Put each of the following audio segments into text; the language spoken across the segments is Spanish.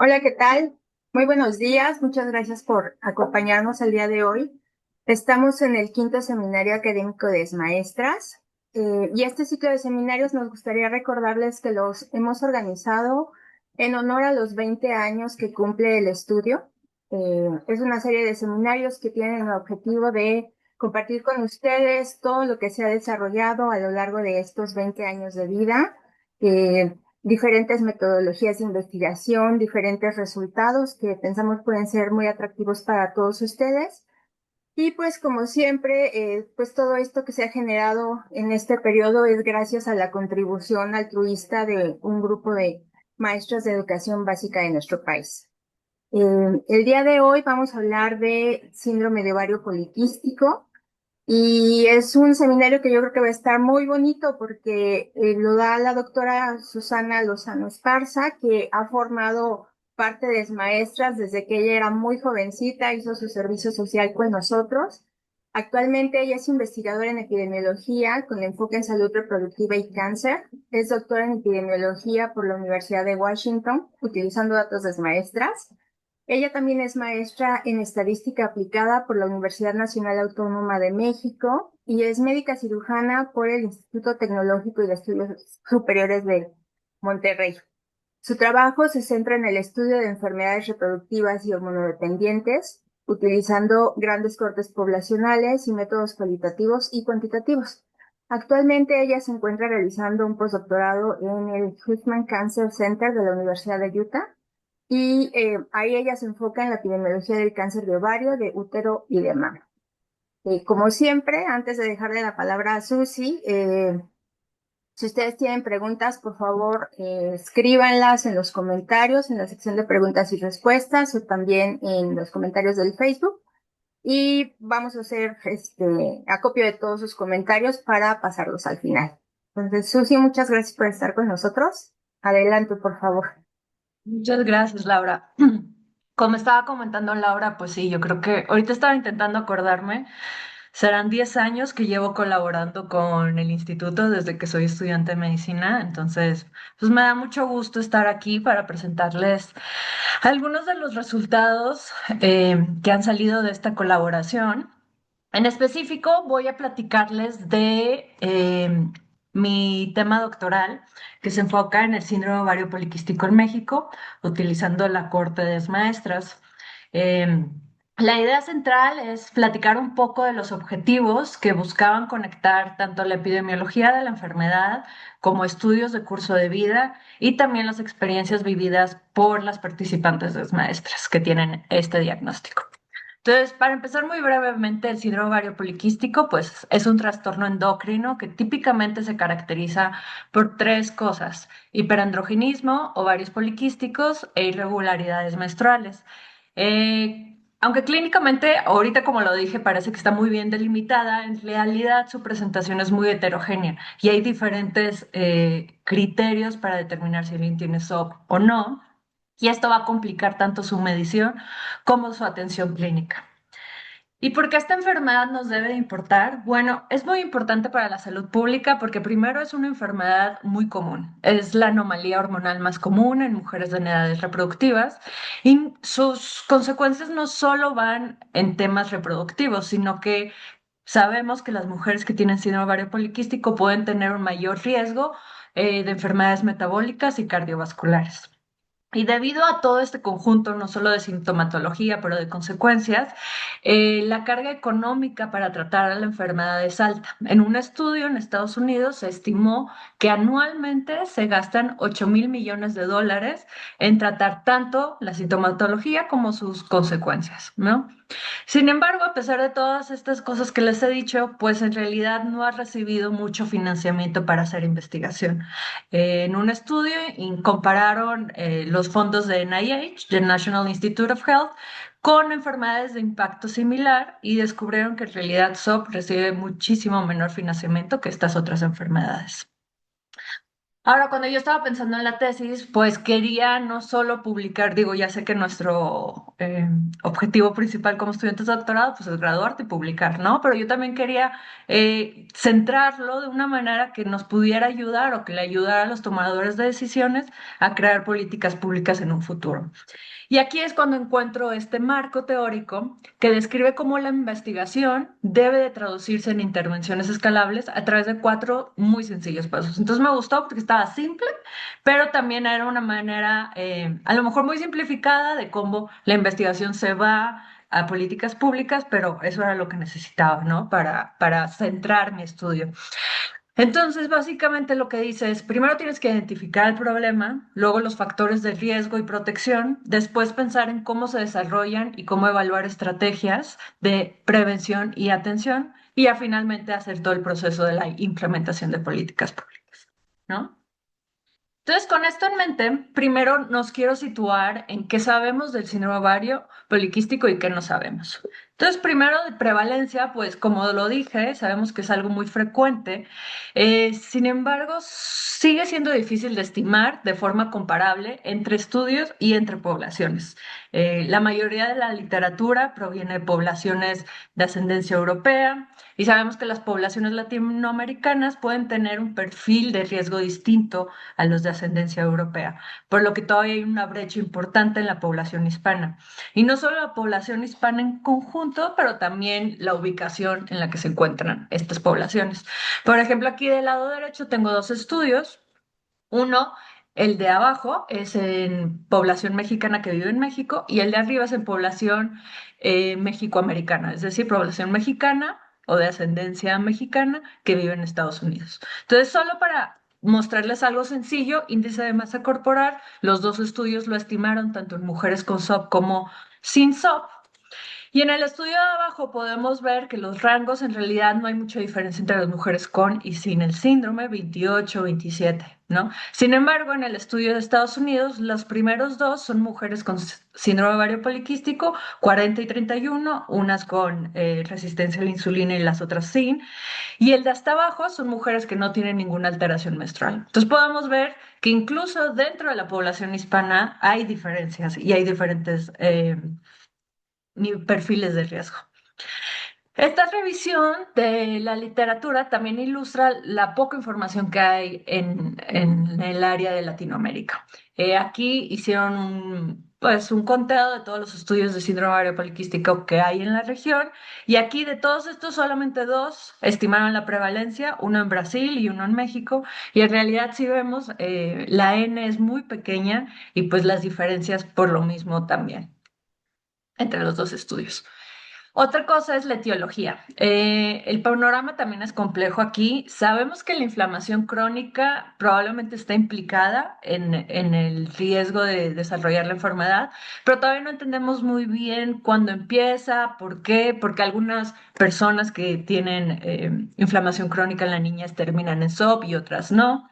Hola, ¿qué tal? Muy buenos días. Muchas gracias por acompañarnos el día de hoy. Estamos en el quinto seminario académico de ESMAESTRAS y este ciclo de seminarios nos gustaría recordarles que los hemos organizado en honor a los 20 años que cumple el estudio. Es una serie de seminarios que tienen el objetivo de compartir con ustedes todo lo que se ha desarrollado a lo largo de estos 20 años de vida. Eh, Diferentes metodologías de investigación, diferentes resultados que pensamos pueden ser muy atractivos para todos ustedes. Y pues como siempre, pues todo esto que se ha generado en este periodo es gracias a la contribución altruista de un grupo de maestros de educación básica de nuestro país. El día de hoy vamos a hablar de síndrome de ovario poliquístico. Y es un seminario que yo creo que va a estar muy bonito porque lo da la doctora Susana Lozano Esparza, que ha formado parte de maestras desde que ella era muy jovencita, hizo su servicio social con nosotros. Actualmente ella es investigadora en epidemiología con enfoque en salud reproductiva y cáncer. Es doctora en epidemiología por la Universidad de Washington, utilizando datos de maestras. Ella también es maestra en estadística aplicada por la Universidad Nacional Autónoma de México y es médica cirujana por el Instituto Tecnológico y de Estudios Superiores de Monterrey. Su trabajo se centra en el estudio de enfermedades reproductivas y hormonodependientes, utilizando grandes cortes poblacionales y métodos cualitativos y cuantitativos. Actualmente ella se encuentra realizando un postdoctorado en el Huffman Cancer Center de la Universidad de Utah y ahí ella se enfoca en la epidemiología del cáncer de ovario, de útero y de mama. Como siempre, antes de dejarle la palabra a Susi, si ustedes tienen preguntas, por favor, escríbanlas en los comentarios, en la sección de preguntas y respuestas o también en los comentarios del Facebook. Y vamos a hacer acopio de todos sus comentarios para pasarlos al final. Entonces, Susi, muchas gracias por estar con nosotros. Adelante, por favor. Muchas gracias, Laura. Como estaba comentando Laura, pues sí, yo creo que ahorita estaba intentando acordarme, serán 10 años que llevo colaborando con el instituto desde que soy estudiante de medicina, entonces, pues me da mucho gusto estar aquí para presentarles algunos de los resultados que han salido de esta colaboración. En específico, voy a platicarles de mi tema doctoral, que se enfoca en el síndrome ovario poliquístico en México, utilizando la corte de maestras. Eh, la idea central es platicar un poco de los objetivos que buscaban conectar tanto la epidemiología de la enfermedad como estudios de curso de vida y también las experiencias vividas por las participantes de maestras que tienen este diagnóstico. Entonces, para empezar muy brevemente, el síndrome ovario poliquístico, pues es un trastorno endocrino que típicamente se caracteriza por tres cosas: hiperandrogenismo, ovarios poliquísticos e irregularidades menstruales. Aunque clínicamente, ahorita como lo dije, parece que está muy bien delimitada, en realidad su presentación es muy heterogénea y hay diferentes criterios para determinar si alguien tiene SOP o no, y esto va a complicar tanto su medición como su atención clínica. ¿Y por qué esta enfermedad nos debe de importar? Bueno, es muy importante para la salud pública porque primero es una enfermedad muy común. Es la anomalía hormonal más común en mujeres de edades reproductivas y sus consecuencias no solo van en temas reproductivos, sino que sabemos que las mujeres que tienen síndrome ovario poliquístico pueden tener un mayor riesgo de enfermedades metabólicas y cardiovasculares. Y debido a todo este conjunto, no solo de sintomatología, pero de consecuencias, la carga económica para tratar a la enfermedad es alta. En un estudio en Estados Unidos se estimó que anualmente se gastan 8.000 millones de dólares en tratar tanto la sintomatología como sus consecuencias, ¿no? Sin embargo, a pesar de todas estas cosas que les he dicho, pues en realidad no ha recibido mucho financiamiento para hacer investigación. En un estudio compararon los fondos de NIH, the National Institute of Health, con enfermedades de impacto similar y descubrieron que en realidad SOP recibe muchísimo menor financiamiento que estas otras enfermedades. Ahora, cuando yo estaba pensando en la tesis, pues quería no solo publicar, digo, ya sé que nuestro objetivo principal como estudiantes de doctorado, pues es graduarte y publicar, ¿no? Pero yo también quería centrarlo de una manera que nos pudiera ayudar o que le ayudara a los tomadores de decisiones a crear políticas públicas en un futuro. Y aquí es cuando encuentro este marco teórico que describe cómo la investigación debe de traducirse en intervenciones escalables a través de cuatro muy sencillos pasos. Entonces me gustó porque estaba simple, pero también era una manera, a lo mejor muy simplificada, de cómo la investigación se va a políticas públicas, pero eso era lo que necesitaba, ¿no? Para centrar mi estudio. Entonces, básicamente lo que dice es, primero tienes que identificar el problema, luego los factores de riesgo y protección, después pensar en cómo se desarrollan y cómo evaluar estrategias de prevención y atención, y ya finalmente hacer todo el proceso de la implementación de políticas públicas, ¿no? Entonces, con esto en mente, primero nos quiero situar en qué sabemos del síndrome ovario poliquístico y qué no sabemos. Entonces, primero de prevalencia, pues como lo dije, sabemos que es algo muy frecuente. Sin embargo, sigue siendo difícil de estimar de forma comparable entre estudios y entre poblaciones. La mayoría de la literatura proviene de poblaciones de ascendencia europea. Y sabemos que las poblaciones latinoamericanas pueden tener un perfil de riesgo distinto a los de ascendencia europea, por lo que todavía hay una brecha importante en la población hispana. Y no solo la población hispana en conjunto, pero también la ubicación en la que se encuentran estas poblaciones. Por ejemplo, aquí del lado derecho tengo dos estudios. Uno, el de abajo, es en población mexicana que vive en México y el de arriba es en población mexicoamericana, es decir, población mexicana o de ascendencia mexicana que vive en Estados Unidos. Entonces, solo para mostrarles algo sencillo, índice de masa corporal, los dos estudios lo estimaron tanto en mujeres con SOP como sin SOP. Y en el estudio de abajo podemos ver que los rangos en realidad no hay mucha diferencia entre las mujeres con y sin el síndrome 28, 27, ¿no? Sin embargo, en el estudio de Estados Unidos, los primeros dos son mujeres con síndrome ovario poliquístico, 40 y 31, unas con resistencia a la insulina y las otras sin. Y el de hasta abajo son mujeres que no tienen ninguna alteración menstrual. Entonces podemos ver que incluso dentro de la población hispana hay diferencias y hay diferentes ni perfiles de riesgo. Esta revisión de la literatura también ilustra la poca información que hay en el área de Latinoamérica. Aquí hicieron pues, un conteo de todos los estudios de síndrome ovario poliquístico que hay en la región y aquí de todos estos solamente dos estimaron la prevalencia, uno en Brasil y uno en México y en realidad si vemos la N es muy pequeña y pues las diferencias por lo mismo también entre los dos estudios. Otra cosa es la etiología. El panorama también es complejo aquí. Sabemos que la inflamación crónica probablemente está implicada en el riesgo de desarrollar la enfermedad, pero todavía no entendemos muy bien cuándo empieza, por qué, porque algunas personas que tienen inflamación crónica en la niñez terminan en SOP y otras no.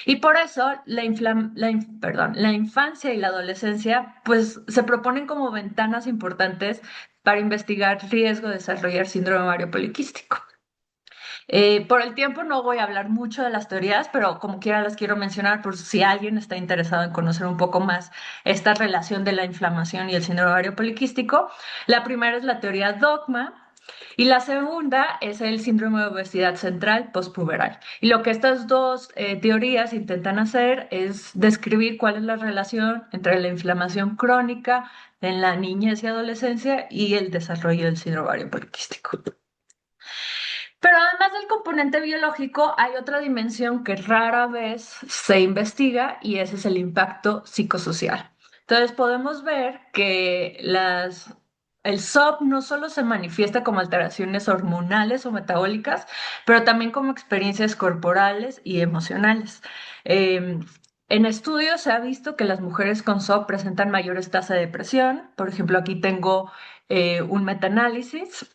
Y por eso la infancia y la adolescencia pues se proponen como ventanas importantes para investigar riesgo de desarrollar síndrome ovario poliquístico. Por el tiempo no voy a hablar mucho de las teorías, pero como quiera las quiero mencionar por si alguien está interesado en conocer un poco más esta relación de la inflamación y el síndrome ovario poliquístico. La primera es la teoría dogma, y la segunda es el síndrome de obesidad central postpuberal. Y lo que estas dos teorías intentan hacer es describir cuál es la relación entre la inflamación crónica en la niñez y adolescencia y el desarrollo del síndrome ovario poliquístico. Pero además del componente biológico, hay otra dimensión que rara vez se investiga y ese es el impacto psicosocial. Entonces podemos ver que el SOP no solo se manifiesta como alteraciones hormonales o metabólicas, pero también como experiencias corporales y emocionales. Eh, en estudios se ha visto que las mujeres con SOP presentan mayores tasas de depresión. Por ejemplo, aquí tengo un metaanálisis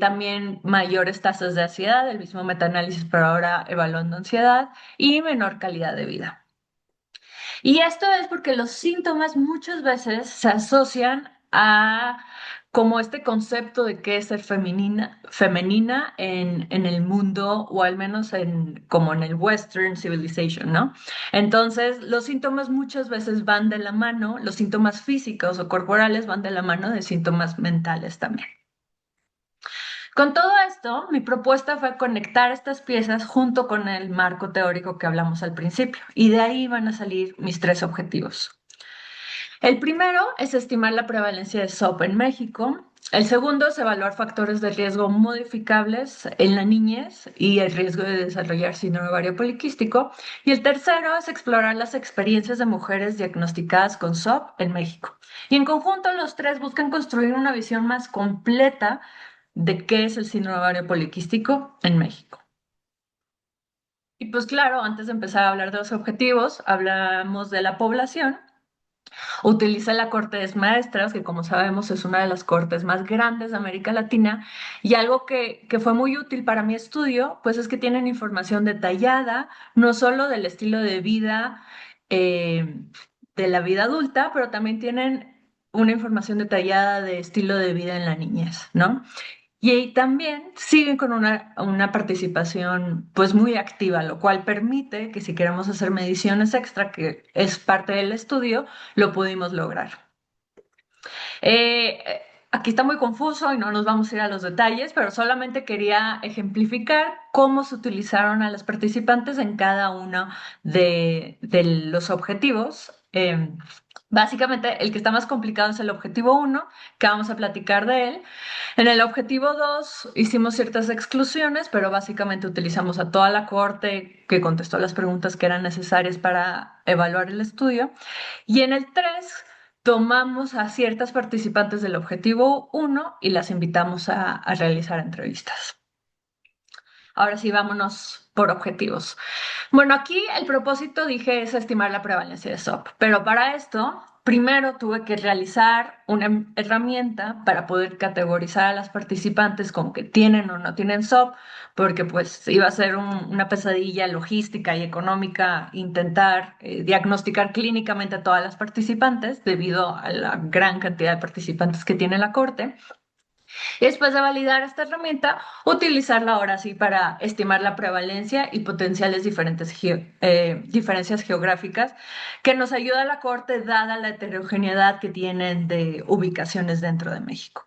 también mayores tasas de ansiedad, el mismo metaanálisis, pero ahora evaluando ansiedad y menor calidad de vida. Y esto es porque los síntomas muchas veces se asocian a como este concepto de qué es ser femenina en el mundo, o al menos como en el Western Civilization, ¿no? Entonces, los síntomas muchas veces van de la mano, los síntomas físicos o corporales van de la mano de síntomas mentales también. Con todo esto, mi propuesta fue conectar estas piezas junto con el marco teórico que hablamos al principio, y de ahí van a salir mis tres objetivos. El primero es estimar la prevalencia de SOP en México. El segundo es evaluar factores de riesgo modificables en la niñez y el riesgo de desarrollar síndrome ovario poliquístico. Y el tercero es explorar las experiencias de mujeres diagnosticadas con SOP en México. Y en conjunto los tres buscan construir una visión más completa de qué es el síndrome ovario poliquístico en México. Y pues claro, antes de empezar a hablar de los objetivos, hablamos de la población. Utiliza la Corte de Maestras, que como sabemos es una de las cortes más grandes de América Latina, y algo que fue muy útil para mi estudio, pues es que tienen información detallada, no solo del estilo de vida eh, de la vida adulta, pero también tienen una información detallada de estilo de vida en la niñez, ¿no? Y ahí también siguen con una participación pues muy activa, lo cual permite que si queremos hacer mediciones extra, que es parte del estudio, lo pudimos lograr. Aquí está muy confuso y no nos vamos a ir a los detalles, pero solamente quería ejemplificar cómo se utilizaron a las participantes en cada uno de los objetivos. Básicamente, el que está más complicado es el objetivo uno, que vamos a platicar de él. En el objetivo 2 hicimos ciertas exclusiones, pero básicamente utilizamos a toda la corte que contestó las preguntas que eran necesarias para evaluar el estudio. Y en el 3 tomamos a ciertas participantes del objetivo uno y las invitamos a realizar entrevistas. Ahora sí, vámonos por objetivos. Bueno, aquí el propósito, dije, es estimar la prevalencia de SOP, pero para esto, primero tuve que realizar una herramienta para poder categorizar a las participantes como que tienen o no tienen SOP, porque pues iba a ser una pesadilla logística y económica intentar diagnosticar clínicamente a todas las participantes debido a la gran cantidad de participantes que tiene la corte. Y después de validar esta herramienta, utilizarla ahora sí para estimar la prevalencia y potenciales diferencias geográficas que nos ayuda a la Corte dada la heterogeneidad que tienen de ubicaciones dentro de México.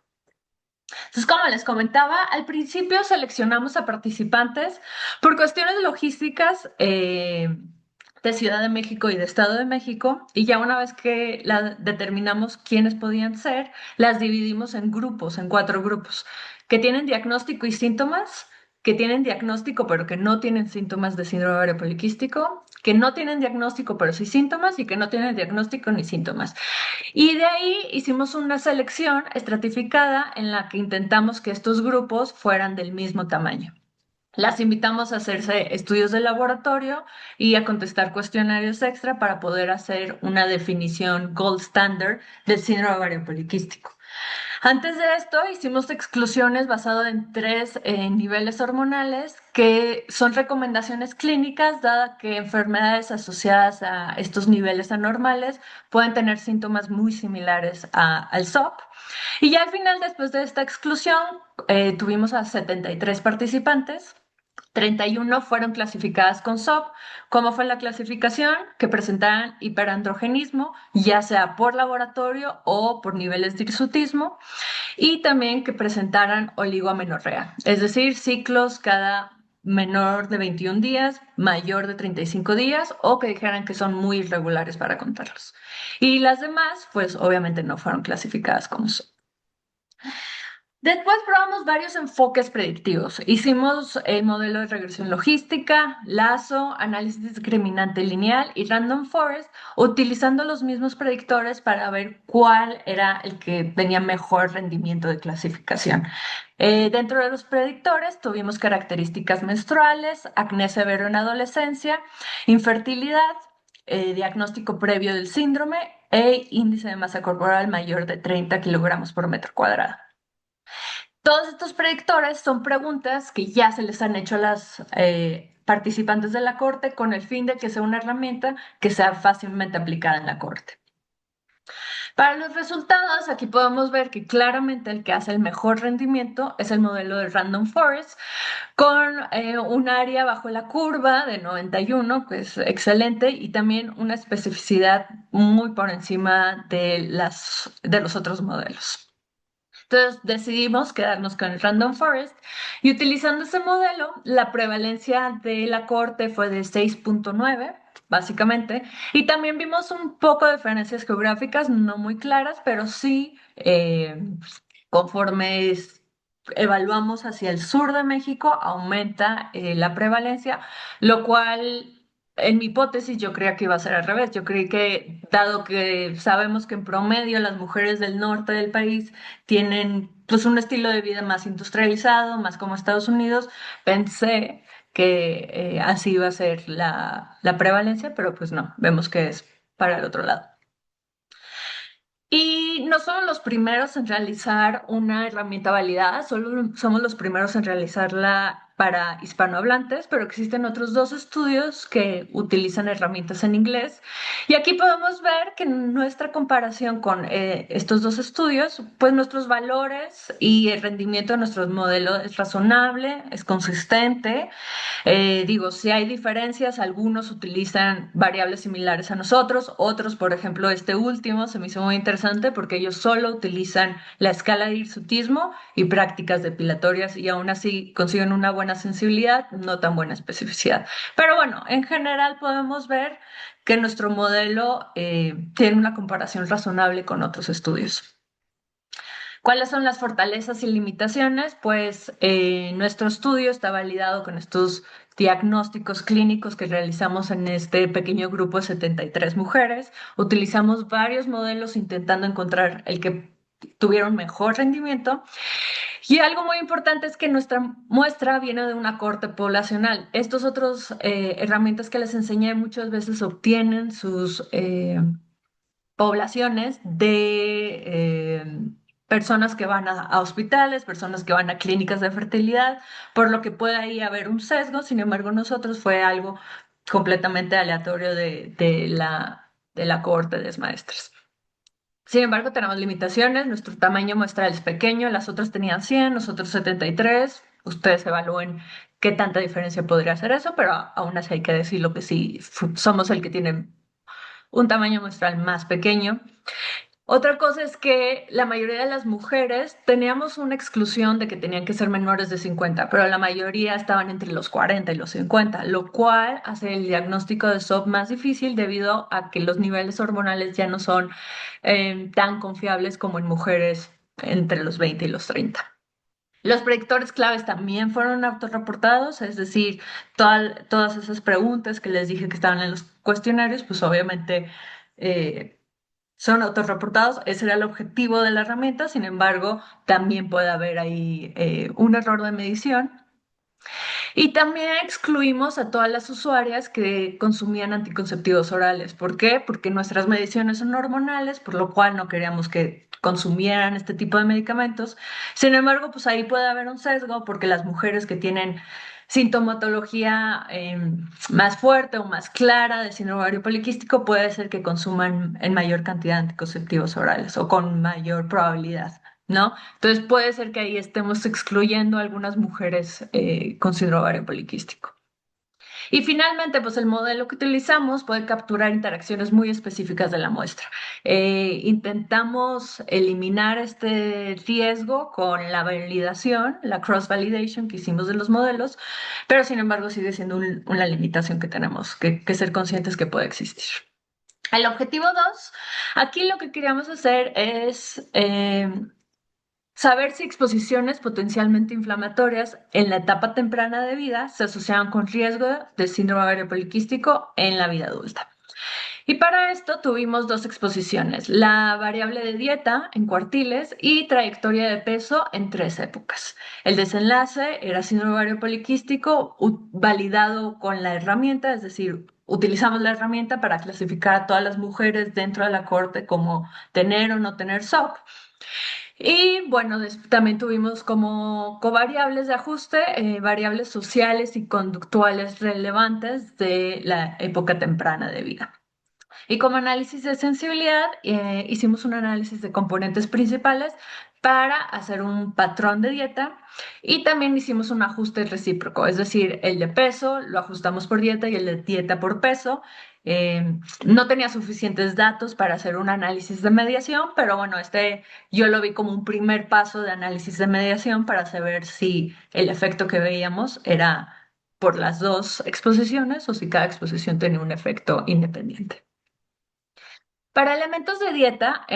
Entonces, como les comentaba, al principio seleccionamos a participantes por cuestiones logísticas de Ciudad de México y de Estado de México, y ya una vez que determinamos quiénes podían ser, las dividimos en grupos, en 4 grupos, que tienen diagnóstico y síntomas, que tienen diagnóstico pero que no tienen síntomas de síndrome ovario poliquístico, que no tienen diagnóstico pero sí síntomas, y que no tienen diagnóstico ni síntomas. Y de ahí hicimos una selección estratificada en la que intentamos que estos grupos fueran del mismo tamaño. Las invitamos a hacerse estudios de laboratorio y a contestar cuestionarios extra para poder hacer una definición gold standard del síndrome ovario poliquístico. Antes de esto, hicimos exclusiones basadas en 3 niveles hormonales, que son recomendaciones clínicas, dada que enfermedades asociadas a estos niveles anormales pueden tener síntomas muy similares al SOP. Y ya al final, después de esta exclusión, tuvimos a 73 participantes. 31 fueron clasificadas con SOP. ¿Cómo fue la clasificación? Que presentaran hiperandrogenismo, ya sea por laboratorio o por niveles de hirsutismo, y también que presentaran oligoamenorrea, es decir, ciclos cada menor de 21 días, mayor de 35 días, o que dijeran que son muy irregulares para contarlos. Y las demás, pues obviamente no fueron clasificadas como SOP. Después probamos varios enfoques predictivos. Hicimos el modelo de regresión logística, lazo, análisis discriminante lineal y random forest, utilizando los mismos predictores para ver cuál era el que tenía mejor rendimiento de clasificación. Dentro de los predictores tuvimos características menstruales, acné severo en adolescencia, infertilidad, diagnóstico previo del síndrome e índice de masa corporal mayor de 30 kilogramos por metro cuadrado. Todos estos predictores son preguntas que ya se les han hecho a las participantes de la corte con el fin de que sea una herramienta que sea fácilmente aplicada en la corte. Para los resultados, aquí podemos ver que claramente el que hace el mejor rendimiento es el modelo de Random Forest, con un área bajo la curva de 91, pues excelente, y también una especificidad muy por encima de de los otros modelos. Entonces decidimos quedarnos con el Random Forest y utilizando ese modelo, la prevalencia de la corte fue de 6,9, básicamente, y también vimos un poco de diferencias geográficas, no muy claras, pero sí, conforme evaluamos hacia el sur de México, aumenta la prevalencia, lo cual... En mi hipótesis yo creía que iba a ser al revés. Yo creí que, dado que sabemos que en promedio las mujeres del norte del país tienen pues un estilo de vida más industrializado, más como Estados Unidos. Pensé que así iba a ser la prevalencia, pero pues no, vemos que es para el otro lado. Y no somos los primeros en realizar una herramienta validada, solo somos los primeros en realizarla para hispanohablantes, pero existen otros dos estudios que utilizan herramientas en inglés. Y aquí podemos ver que en nuestra comparación con estos dos estudios, pues nuestros valores y el rendimiento de nuestros modelos es razonable, es consistente. Digo, si hay diferencias, algunos utilizan variables similares a nosotros, otros, por ejemplo, este último se me hizo muy interesante porque ellos solo utilizan la escala de hirsutismo y prácticas depilatorias y aún así consiguen una buena sensibilidad, no tan buena especificidad. Pero bueno, en general podemos ver que nuestro modelo tiene una comparación razonable con otros estudios. ¿Cuáles son las fortalezas y limitaciones? Pues nuestro estudio está validado con estos diagnósticos clínicos que realizamos en este pequeño grupo de 73 mujeres. Utilizamos varios modelos intentando encontrar el que tuviera un mejor rendimiento. Y algo muy importante es que nuestra muestra viene de una corte poblacional. Estos otros herramientas que les enseñé muchas veces obtienen sus poblaciones de personas que van a hospitales, personas que van a clínicas de fertilidad, por lo que puede ahí haber un sesgo. Sin embargo, nosotros fue algo completamente aleatorio de la cohorte de maestras. Sin embargo, tenemos limitaciones. Nuestro tamaño muestral es pequeño, las otras tenían 100, nosotros 73. Ustedes evalúen qué tanta diferencia podría hacer eso, pero aún así hay que decirlo que sí, somos el que tiene un tamaño muestral más pequeño. Otra cosa es que la mayoría de las mujeres teníamos una exclusión de que tenían que ser menores de 50, pero la mayoría estaban entre los 40 y los 50, lo cual hace el diagnóstico de SOP más difícil debido a que los niveles hormonales ya no son tan confiables como en mujeres entre los 20 y los 30. Los predictores claves también fueron autorreportados, es decir, todas esas preguntas que les dije que estaban en los cuestionarios, pues obviamente eh, son autorreportados. Ese era el objetivo de la herramienta. Sin embargo, también puede haber ahí un error de medición. Y también excluimos a todas las usuarias que consumían anticonceptivos orales. ¿Por qué? Porque nuestras mediciones son hormonales, por lo cual no queríamos que consumieran este tipo de medicamentos. Sin embargo, pues ahí puede haber un sesgo porque las mujeres que tienen sintomatología más fuerte o más clara del síndrome ovario poliquístico puede ser que consuman en mayor cantidad de anticonceptivos orales o con mayor probabilidad, ¿no? Entonces puede ser que ahí estemos excluyendo a algunas mujeres con síndrome ovario poliquístico. Y finalmente, pues el modelo que utilizamos puede capturar interacciones muy específicas de la muestra. Intentamos eliminar este riesgo con la validación, la cross-validation que hicimos de los modelos, pero sin embargo sigue siendo una limitación que tenemos que ser conscientes que puede existir. El objetivo 2, aquí lo que queríamos hacer es saber si exposiciones potencialmente inflamatorias en la etapa temprana de vida se asociaban con riesgo de síndrome ovario poliquístico en la vida adulta. Y para esto tuvimos dos exposiciones, la variable de dieta en cuartiles y trayectoria de peso en 3 épocas. El desenlace era síndrome ovario poliquístico validado con la herramienta, es decir, utilizamos la herramienta para clasificar a todas las mujeres dentro de la corte como tener o no tener SOP. Y bueno, también tuvimos como covariables de ajuste, variables sociales y conductuales relevantes de la época temprana de vida. Y como análisis de sensibilidad, hicimos un análisis de componentes principales para hacer un patrón de dieta y también hicimos un ajuste recíproco, es decir, el de peso lo ajustamos por dieta y el de dieta por peso. No tenía suficientes datos para hacer un análisis de mediación, pero bueno, yo lo vi como un primer paso de análisis de mediación para saber si el efecto que veíamos era por las dos exposiciones o si cada exposición tenía un efecto independiente. Para elementos de dieta,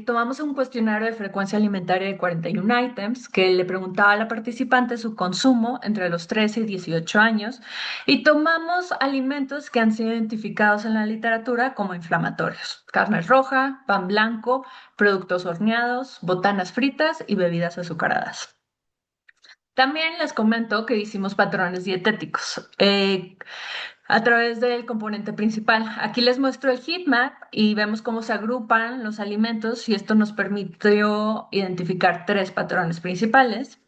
tomamos un cuestionario de frecuencia alimentaria de 41 ítems que le preguntaba a la participante su consumo entre los 13 y 18 años y tomamos alimentos que han sido identificados en la literatura como inflamatorios: carne roja, pan blanco, productos horneados, botanas fritas y bebidas azucaradas. También les comento que hicimos patrones dietéticos a través del componente principal. Aquí les muestro el heat map y vemos cómo se agrupan los alimentos y esto nos permitió identificar tres patrones principales,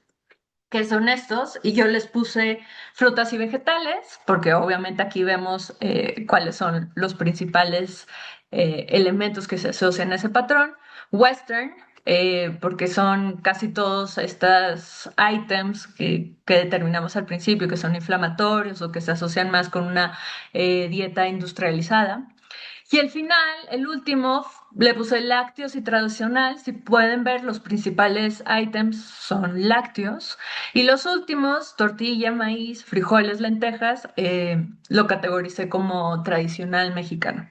que son estos, y yo les puse frutas y vegetales, porque obviamente aquí vemos cuáles son los principales elementos que se asocian a ese patrón. Western, porque son casi todos estos ítems que determinamos al principio, que son inflamatorios o que se asocian más con una dieta industrializada. Y el final, el último, le puse lácteos y tradicional. Si pueden ver, los principales ítems son lácteos. Y los últimos, tortilla, maíz, frijoles, lentejas, lo categoricé como tradicional mexicano.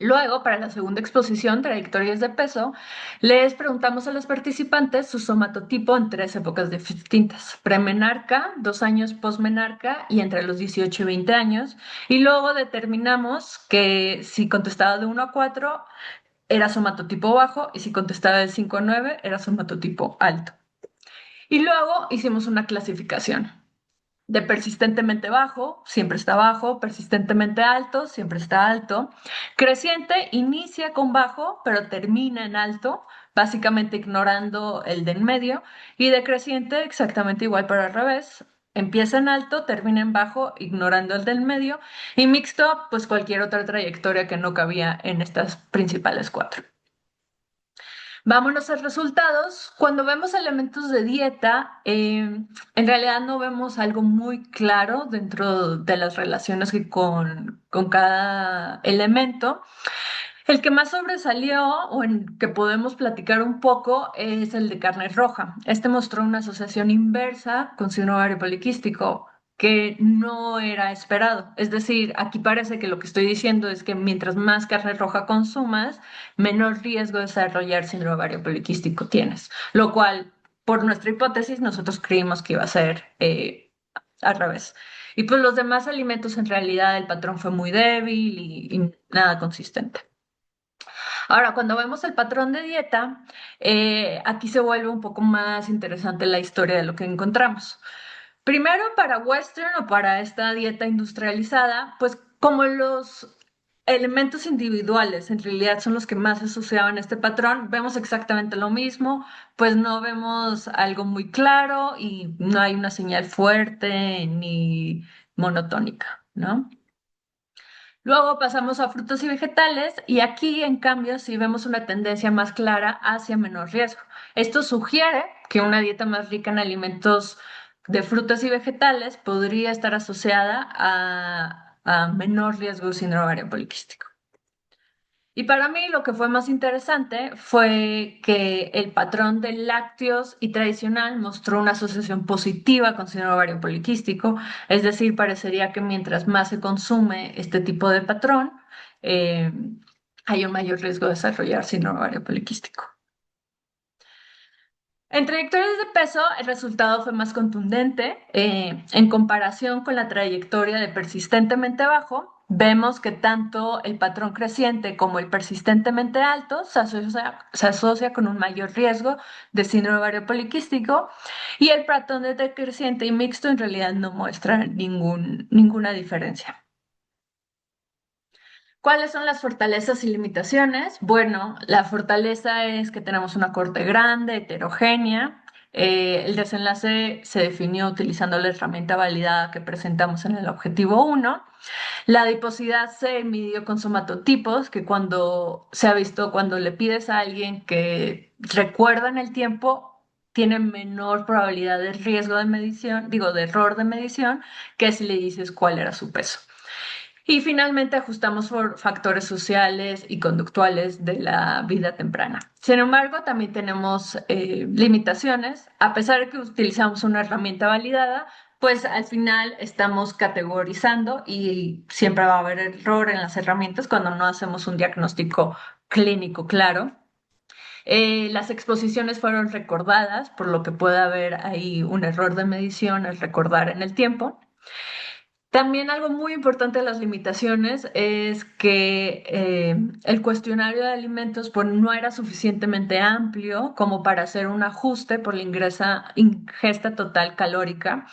Luego, para la segunda exposición, trayectorias de peso, les preguntamos a los participantes su somatotipo en tres épocas distintas: premenarca, 2 años posmenarca y entre los 18 y 20 años. Y luego determinamos que si contestaba de 1 a 4 era somatotipo bajo y si contestaba de 5 a 9 era somatotipo alto. Y luego hicimos una clasificación. De persistentemente bajo, siempre está bajo; persistentemente alto, siempre está alto; creciente, inicia con bajo, pero termina en alto, básicamente ignorando el de en medio; y decreciente, exactamente igual, pero al revés. Empieza en alto, termina en bajo, ignorando el del medio; y mixto, pues cualquier otra trayectoria que no cabía en estas principales cuatro. Vámonos a resultados. Cuando vemos elementos de dieta, en realidad no vemos algo muy claro dentro de las relaciones con cada elemento. El que más sobresalió o en que podemos platicar un poco es el de carne roja. Este mostró una asociación inversa con síndrome ovario poliquístico que no era esperado. Es decir, aquí parece que lo que estoy diciendo es que mientras más carne roja consumas, menor riesgo de desarrollar síndrome ovario poliquístico tienes. Lo cual, por nuestra hipótesis, nosotros creímos que iba a ser al revés. Y pues los demás alimentos, en realidad el patrón fue muy débil y nada consistente. Ahora, cuando vemos el patrón de dieta, aquí se vuelve un poco más interesante la historia de lo que encontramos. Primero, para Western o para esta dieta industrializada, pues como los elementos individuales en realidad son los que más se asociaban a este patrón, vemos exactamente lo mismo, pues no vemos algo muy claro y no hay una señal fuerte ni monotónica, ¿no? Luego pasamos a frutos y vegetales y aquí, en cambio, sí vemos una tendencia más clara hacia menor riesgo. Esto sugiere que una dieta más rica en alimentos de frutas y vegetales podría estar asociada a menor riesgo de síndrome ovario poliquístico. Y para mí lo que fue más interesante fue que el patrón de lácteos y tradicional mostró una asociación positiva con síndrome ovario poliquístico, es decir, parecería que mientras más se consume este tipo de patrón, eh, hay un mayor riesgo de desarrollar síndrome ovario poliquístico. En trayectorias de peso, el resultado fue más contundente. En comparación con la trayectoria de persistentemente bajo, vemos que tanto el patrón creciente como el persistentemente alto se asocia con un mayor riesgo de síndrome ovario poliquístico, y el patrón de decreciente y mixto en realidad no muestra ninguna diferencia. ¿Cuáles son las fortalezas y limitaciones? Bueno, la fortaleza es que tenemos una corte grande, heterogénea. El desenlace se definió utilizando la herramienta validada que presentamos en el objetivo 1. La adiposidad se midió con somatotipos, que cuando se ha visto, cuando le pides a alguien que recuerda en el tiempo, tiene menor probabilidad de riesgo de medición, digo, de error de medición, que si le dices cuál era su peso. Y finalmente ajustamos por factores sociales y conductuales de la vida temprana. Sin embargo, también tenemos limitaciones. A pesar de que utilizamos una herramienta validada, pues al final estamos categorizando y siempre va a haber error en las herramientas cuando no hacemos un diagnóstico clínico claro. Las exposiciones fueron recordadas, por lo que puede haber ahí un error de medición al recordar en el tiempo. También algo muy importante de las limitaciones es que el cuestionario de alimentos pues, no era suficientemente amplio como para hacer un ajuste por la ingesta total calórica.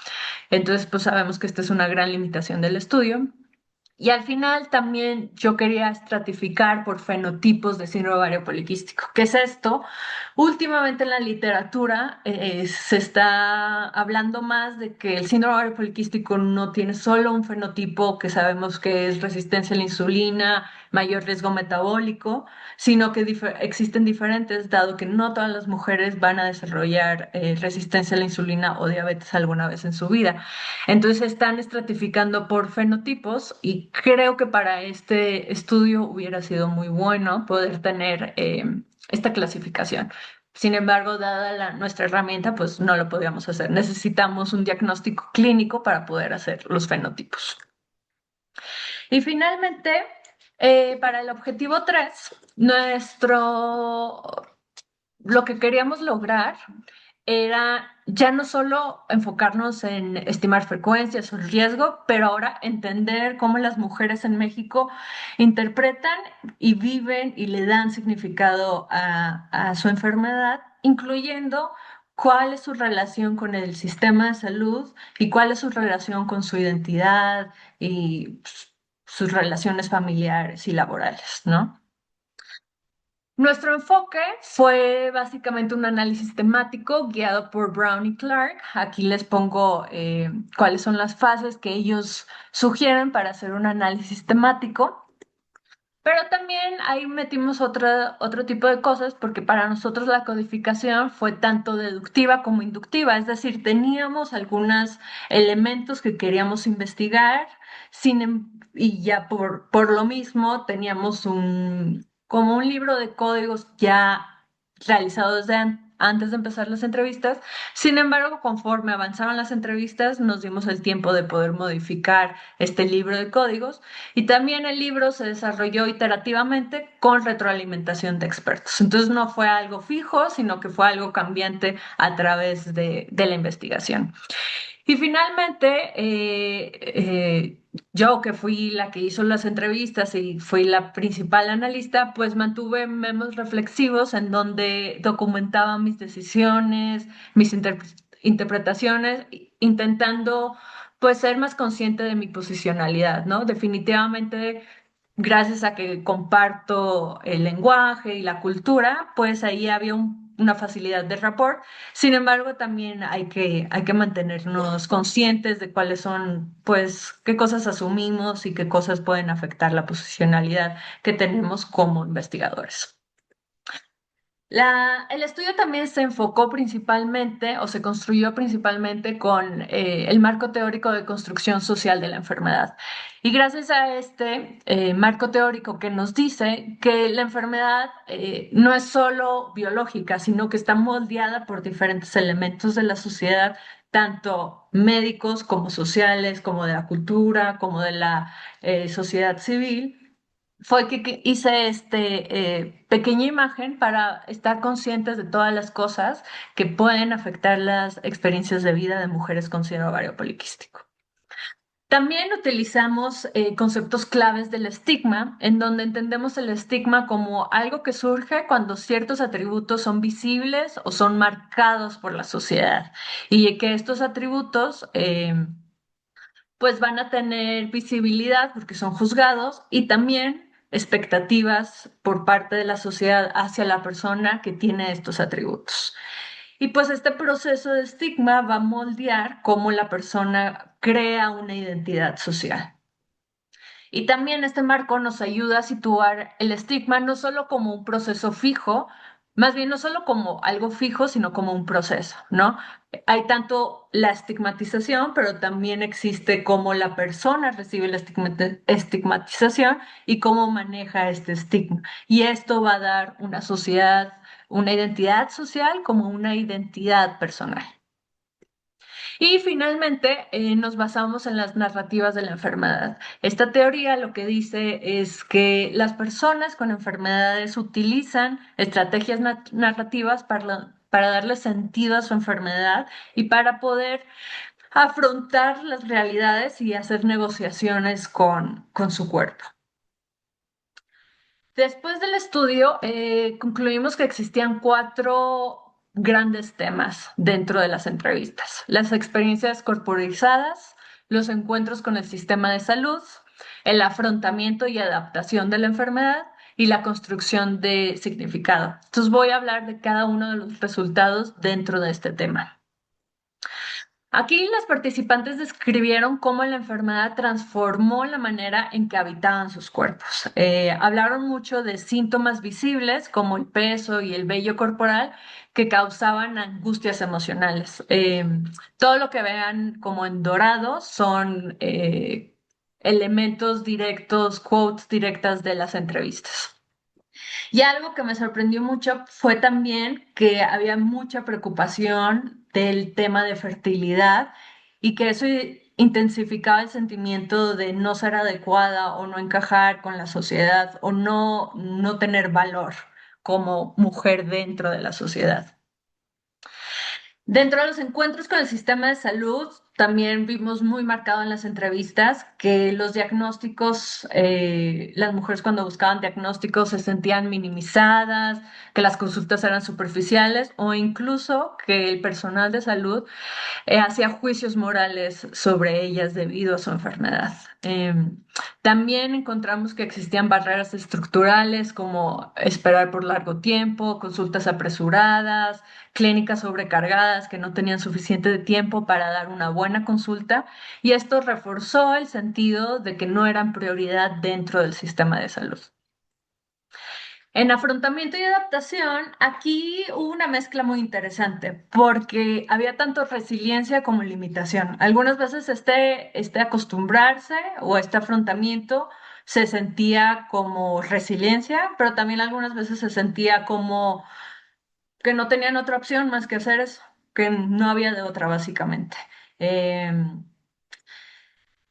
Entonces, pues sabemos que esta es una gran limitación del estudio. Y al final también yo quería estratificar por fenotipos de síndrome ovario poliquístico. ¿Qué es esto? Últimamente en la literatura se está hablando más de que el síndrome ovario poliquístico no tiene solo un fenotipo que sabemos que es resistencia a la insulina, mayor riesgo metabólico, sino que existen diferentes, dado que no todas las mujeres van a desarrollar resistencia a la insulina o diabetes alguna vez en su vida. Entonces están estratificando por fenotipos y creo que para este estudio hubiera sido muy bueno poder tener esta clasificación. Sin embargo, dada nuestra herramienta, pues no lo podíamos hacer. Necesitamos un diagnóstico clínico para poder hacer los fenotipos. Y finalmente, para el objetivo 3, lo que queríamos lograr era ya no solo enfocarnos en estimar frecuencias o riesgo, pero ahora entender cómo las mujeres en México interpretan y viven y le dan significado a su enfermedad, incluyendo cuál es su relación con el sistema de salud y cuál es su relación con su identidad y sus relaciones familiares y laborales, ¿no? Nuestro enfoque fue básicamente un análisis temático guiado por Brown y Clark. Aquí les pongo cuáles son las fases que ellos sugieren para hacer un análisis temático. Pero también ahí metimos otro tipo de cosas porque para nosotros la codificación fue tanto deductiva como inductiva, es decir, teníamos algunos elementos que queríamos investigar y ya por lo mismo teníamos como un libro de códigos ya realizado desde antes de empezar las entrevistas. Sin embargo, conforme avanzaron las entrevistas, nos dimos el tiempo de poder modificar este libro de códigos y también el libro se desarrolló iterativamente con retroalimentación de expertos. Entonces no fue algo fijo, sino que fue algo cambiante a través de la investigación. Y finalmente, yo que fui la que hizo las entrevistas y fui la principal analista, pues mantuve memos reflexivos en donde documentaba mis decisiones, mis interpretaciones, intentando pues ser más consciente de mi posicionalidad, ¿no? Definitivamente, gracias a que comparto el lenguaje y la cultura, pues ahí había una facilidad de rapport. Sin embargo, también hay que mantenernos conscientes de cuáles son, pues, qué cosas asumimos y qué cosas pueden afectar la posicionalidad que tenemos como investigadores. El estudio también se enfocó principalmente o se construyó principalmente con el marco teórico de construcción social de la enfermedad. Y gracias a este marco teórico que nos dice que la enfermedad no es solo biológica, sino que está moldeada por diferentes elementos de la sociedad, tanto médicos como sociales, como de la cultura, como de la sociedad civil, fue que hice pequeña imagen para estar conscientes de todas las cosas que pueden afectar las experiencias de vida de mujeres con síndrome ovario poliquístico. También utilizamos conceptos claves del estigma, en donde entendemos el estigma como algo que surge cuando ciertos atributos son visibles o son marcados por la sociedad y que estos atributos pues van a tener visibilidad porque son juzgados y también expectativas por parte de la sociedad hacia la persona que tiene estos atributos. Y pues este proceso de estigma va a moldear cómo la persona crea una identidad social. Y también este marco nos ayuda a situar el estigma no solo como un proceso fijo, más bien no solo como algo fijo, sino como un proceso, ¿no? Hay tanto la estigmatización, pero también existe cómo la persona recibe la estigmatización y cómo maneja este estigma. Y esto va a dar una sociedad, una identidad social como una identidad personal. Y finalmente, nos basamos en las narrativas de la enfermedad. Esta teoría lo que dice es que las personas con enfermedades utilizan estrategias narrativas para darle sentido a su enfermedad y para poder afrontar las realidades y hacer negociaciones con su cuerpo. Después del estudio, concluimos que existían cuatro grandes temas dentro de las entrevistas: las experiencias corporizadas, los encuentros con el sistema de salud, el afrontamiento y adaptación de la enfermedad y la construcción de significado. Entonces voy a hablar de cada uno de los resultados dentro de este tema. Aquí las participantes describieron cómo la enfermedad transformó la manera en que habitaban sus cuerpos. Hablaron mucho de síntomas visibles como el peso y el vello corporal que causaban angustias emocionales. Todo lo que vean como en dorado son elementos directos, quotes directas de las entrevistas. Y algo que me sorprendió mucho fue también que había mucha preocupación del tema de fertilidad y que eso intensificaba el sentimiento de no ser adecuada o no encajar con la sociedad o no tener valor como mujer dentro de la sociedad. Dentro de los encuentros con el sistema de salud, también vimos muy marcado en las entrevistas que los diagnósticos, las mujeres cuando buscaban diagnósticos se sentían minimizadas, que las consultas eran superficiales o incluso que el personal de salud hacía juicios morales sobre ellas debido a su enfermedad. También encontramos que existían barreras estructurales como esperar por largo tiempo, consultas apresuradas, clínicas sobrecargadas que no tenían suficiente tiempo para dar una buena consulta, y esto reforzó el sentido de que no eran prioridad dentro del sistema de salud. En afrontamiento y adaptación, aquí hubo una mezcla muy interesante porque había tanto resiliencia como limitación. Algunas veces este acostumbrarse o este afrontamiento se sentía como resiliencia, pero también algunas veces se sentía como que no tenían otra opción más que hacer eso, que no había de otra básicamente.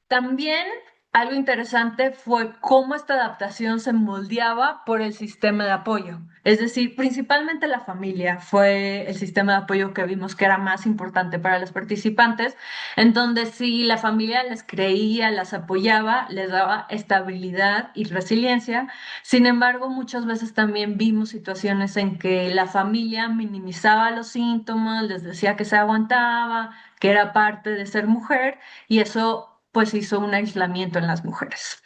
También algo interesante fue cómo esta adaptación se moldeaba por el sistema de apoyo. Es decir, principalmente la familia fue el sistema de apoyo que vimos que era más importante para los participantes, en donde si la familia les creía, las apoyaba, les daba estabilidad y resiliencia. Sin embargo, muchas veces también vimos situaciones en que la familia minimizaba los síntomas, les decía que se aguantaba, que era parte de ser mujer, y eso pues hizo un aislamiento en las mujeres.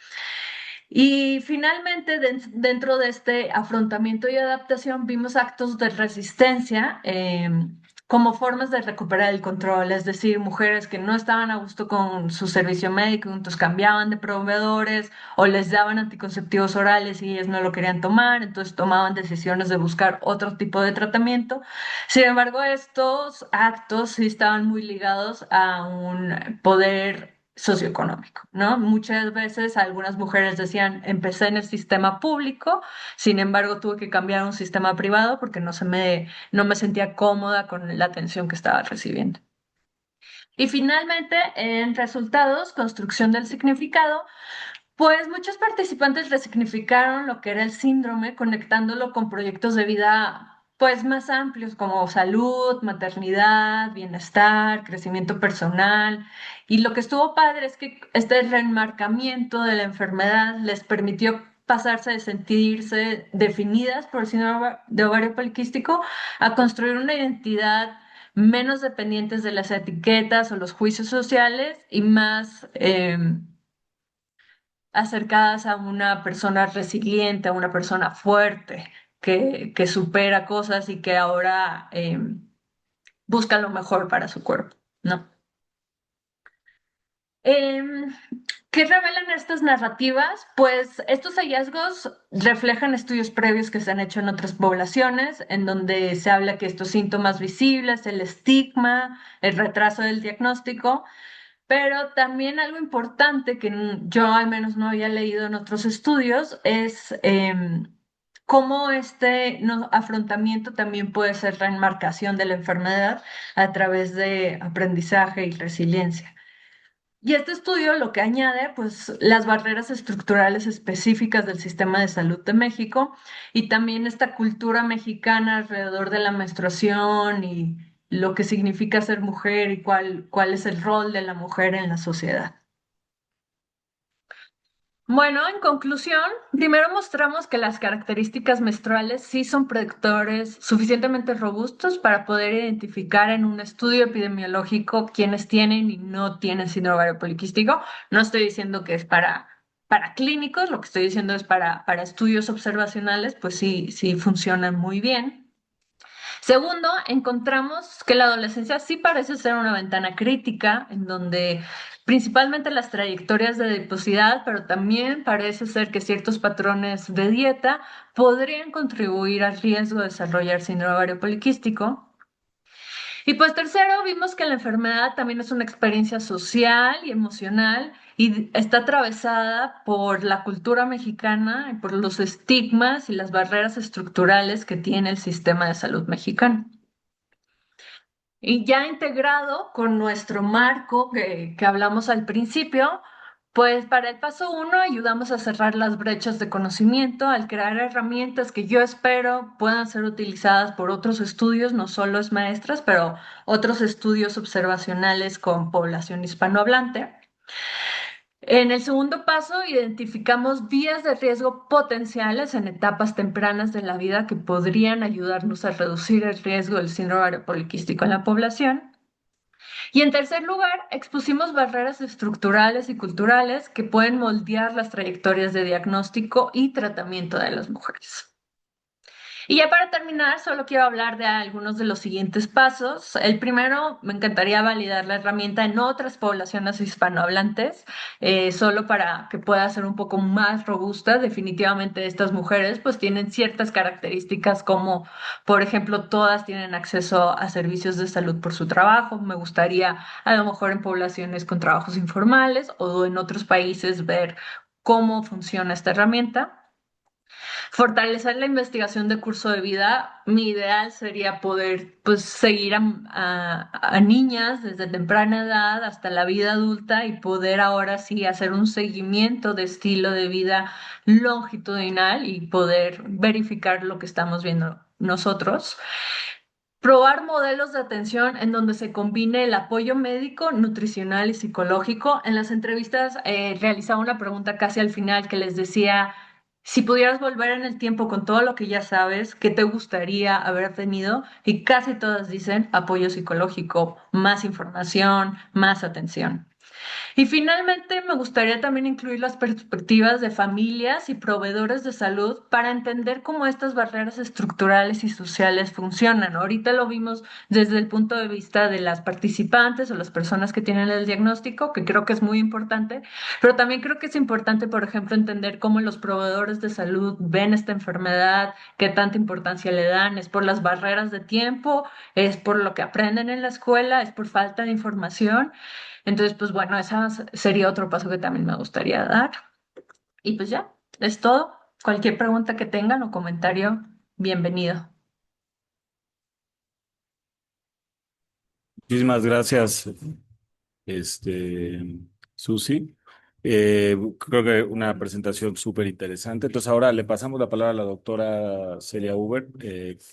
Y finalmente, dentro de este afrontamiento y adaptación, vimos actos de resistencia como formas de recuperar el control, es decir, mujeres que no estaban a gusto con su servicio médico, entonces cambiaban de proveedores o les daban anticonceptivos orales y ellas no lo querían tomar, entonces tomaban decisiones de buscar otro tipo de tratamiento. Sin embargo, estos actos sí estaban muy ligados a un poder socioeconómico, ¿no? Muchas veces algunas mujeres decían, empecé en el sistema público, sin embargo tuve que cambiar a un sistema privado porque no me sentía cómoda con la atención que estaba recibiendo. Y finalmente, en resultados, construcción del significado, pues muchos participantes resignificaron lo que era el síndrome, conectándolo con proyectos de vida pues más amplios como salud, maternidad, bienestar, crecimiento personal. Y lo que estuvo padre es que este reenmarcamiento de la enfermedad les permitió pasarse de sentirse definidas por el síndrome de ovario poliquístico a construir una identidad menos dependientes de las etiquetas o los juicios sociales y más acercadas a una persona resiliente, a una persona fuerte, que supera cosas y que ahora busca lo mejor para su cuerpo, ¿no? Em, ¿Qué revelan estas narrativas? Pues estos hallazgos reflejan estudios previos que se han hecho en otras poblaciones, en donde se habla que estos síntomas visibles, el estigma, el retraso del diagnóstico, pero también algo importante que yo al menos no había leído en otros estudios es cómo este afrontamiento también puede ser la enmarcación de la enfermedad a través de aprendizaje y resiliencia. Y este estudio lo que añade, pues, las barreras estructurales específicas del sistema de salud de México y también esta cultura mexicana alrededor de la menstruación y lo que significa ser mujer y cuál es el rol de la mujer en la sociedad. Bueno, en conclusión, primero mostramos que las características menstruales sí son predictores suficientemente robustos para poder identificar en un estudio epidemiológico quiénes tienen y no tienen síndrome ovario poliquístico. No estoy diciendo que es para clínicos, lo que estoy diciendo es para estudios observacionales, pues sí, sí funcionan muy bien. Segundo, encontramos que la adolescencia sí parece ser una ventana crítica en donde principalmente las trayectorias de adiposidad, pero también parece ser que ciertos patrones de dieta podrían contribuir al riesgo de desarrollar síndrome ovario poliquístico. Y pues tercero, vimos que la enfermedad también es una experiencia social y emocional y está atravesada por la cultura mexicana y por los estigmas y las barreras estructurales que tiene el sistema de salud mexicano. Y ya integrado con nuestro marco que hablamos al principio, pues para el paso uno ayudamos a cerrar las brechas de conocimiento al crear herramientas que yo espero puedan ser utilizadas por otros estudios, no solo es maestras, pero otros estudios observacionales con población hispanohablante. En el segundo paso, identificamos vías de riesgo potenciales en etapas tempranas de la vida que podrían ayudarnos a reducir el riesgo del síndrome ovario poliquístico en la población. Y en tercer lugar, expusimos barreras estructurales y culturales que pueden moldear las trayectorias de diagnóstico y tratamiento de las mujeres. Y ya para terminar, solo quiero hablar de algunos de los siguientes pasos. El primero, me encantaría validar la herramienta en otras poblaciones hispanohablantes, solo para que pueda ser un poco más robusta. Definitivamente estas mujeres pues tienen ciertas características como, por ejemplo, todas tienen acceso a servicios de salud por su trabajo. Me gustaría a lo mejor en poblaciones con trabajos informales o en otros países ver cómo funciona esta herramienta. Fortalecer la investigación de curso de vida, mi ideal sería poder pues, seguir a niñas desde temprana edad hasta la vida adulta y poder ahora sí hacer un seguimiento de estilo de vida longitudinal y poder verificar lo que estamos viendo nosotros. Probar modelos de atención en donde se combine el apoyo médico, nutricional y psicológico. En las entrevistas realizaba una pregunta casi al final que les decía, si pudieras volver en el tiempo con todo lo que ya sabes, ¿qué te gustaría haber tenido? Y casi todas dicen apoyo psicológico, más información, más atención. Y finalmente, me gustaría también incluir las perspectivas de familias y proveedores de salud para entender cómo estas barreras estructurales y sociales funcionan. Ahorita lo vimos desde el punto de vista de las participantes o las personas que tienen el diagnóstico, que creo que es muy importante, pero también creo que es importante, por ejemplo, entender cómo los proveedores de salud ven esta enfermedad, qué tanta importancia le dan, es por las barreras de tiempo, es por lo que aprenden en la escuela, es por falta de información. Entonces, pues bueno, ese sería otro paso que también me gustaría dar. Y pues ya, es todo. Cualquier pregunta que tengan o comentario, bienvenido. Muchísimas gracias, Susi. Creo que una presentación súper interesante. Entonces ahora le pasamos la palabra a la doctora Celia Uber,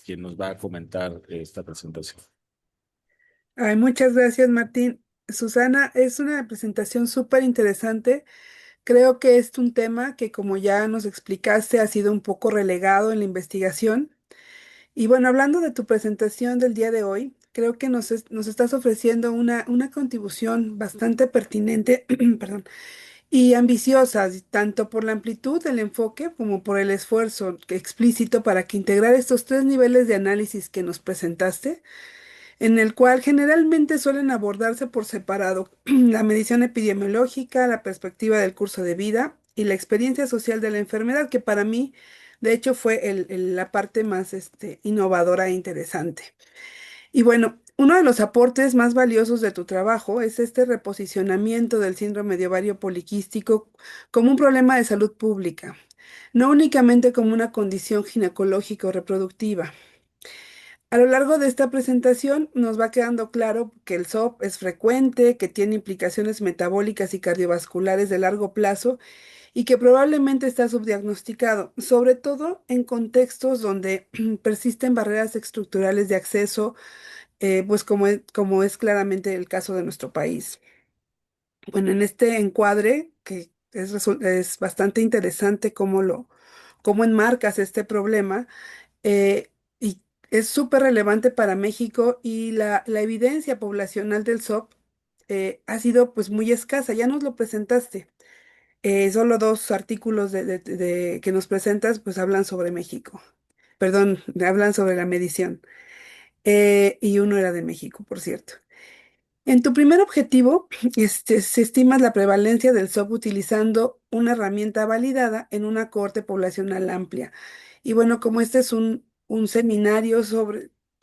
quien nos va a comentar esta presentación. Ay, muchas gracias, Martín. Susana, es una presentación súper interesante. Creo que es un tema que, como ya nos explicaste, ha sido un poco relegado en la investigación. Y bueno, hablando de tu presentación del día de hoy, creo que nos estás ofreciendo una contribución bastante pertinente, perdón, y ambiciosa, tanto por la amplitud del enfoque como por el esfuerzo explícito para que integrar estos tres niveles de análisis que nos presentaste en el cual generalmente suelen abordarse por separado la medición epidemiológica, la perspectiva del curso de vida y la experiencia social de la enfermedad, que para mí, de hecho, fue la parte más innovadora e interesante. Y bueno, uno de los aportes más valiosos de tu trabajo es este reposicionamiento del síndrome de ovario poliquístico como un problema de salud pública, no únicamente como una condición ginecológica o reproductiva. A lo largo de esta presentación nos va quedando claro que el SOP es frecuente, que tiene implicaciones metabólicas y cardiovasculares de largo plazo y que probablemente está subdiagnosticado, sobre todo en contextos donde persisten barreras estructurales de acceso, pues como es claramente el caso de nuestro país. Bueno, en este encuadre, que es bastante interesante cómo enmarcas este problema, y es súper relevante para México y la evidencia poblacional del SOP ha sido pues muy escasa, ya nos lo presentaste. Solo dos artículos que nos presentas pues hablan sobre México, perdón, hablan sobre la medición. Y uno era de México, por cierto. En tu primer objetivo, se estima la prevalencia del SOP utilizando una herramienta validada en una cohorte poblacional amplia. Y bueno, como este es un seminario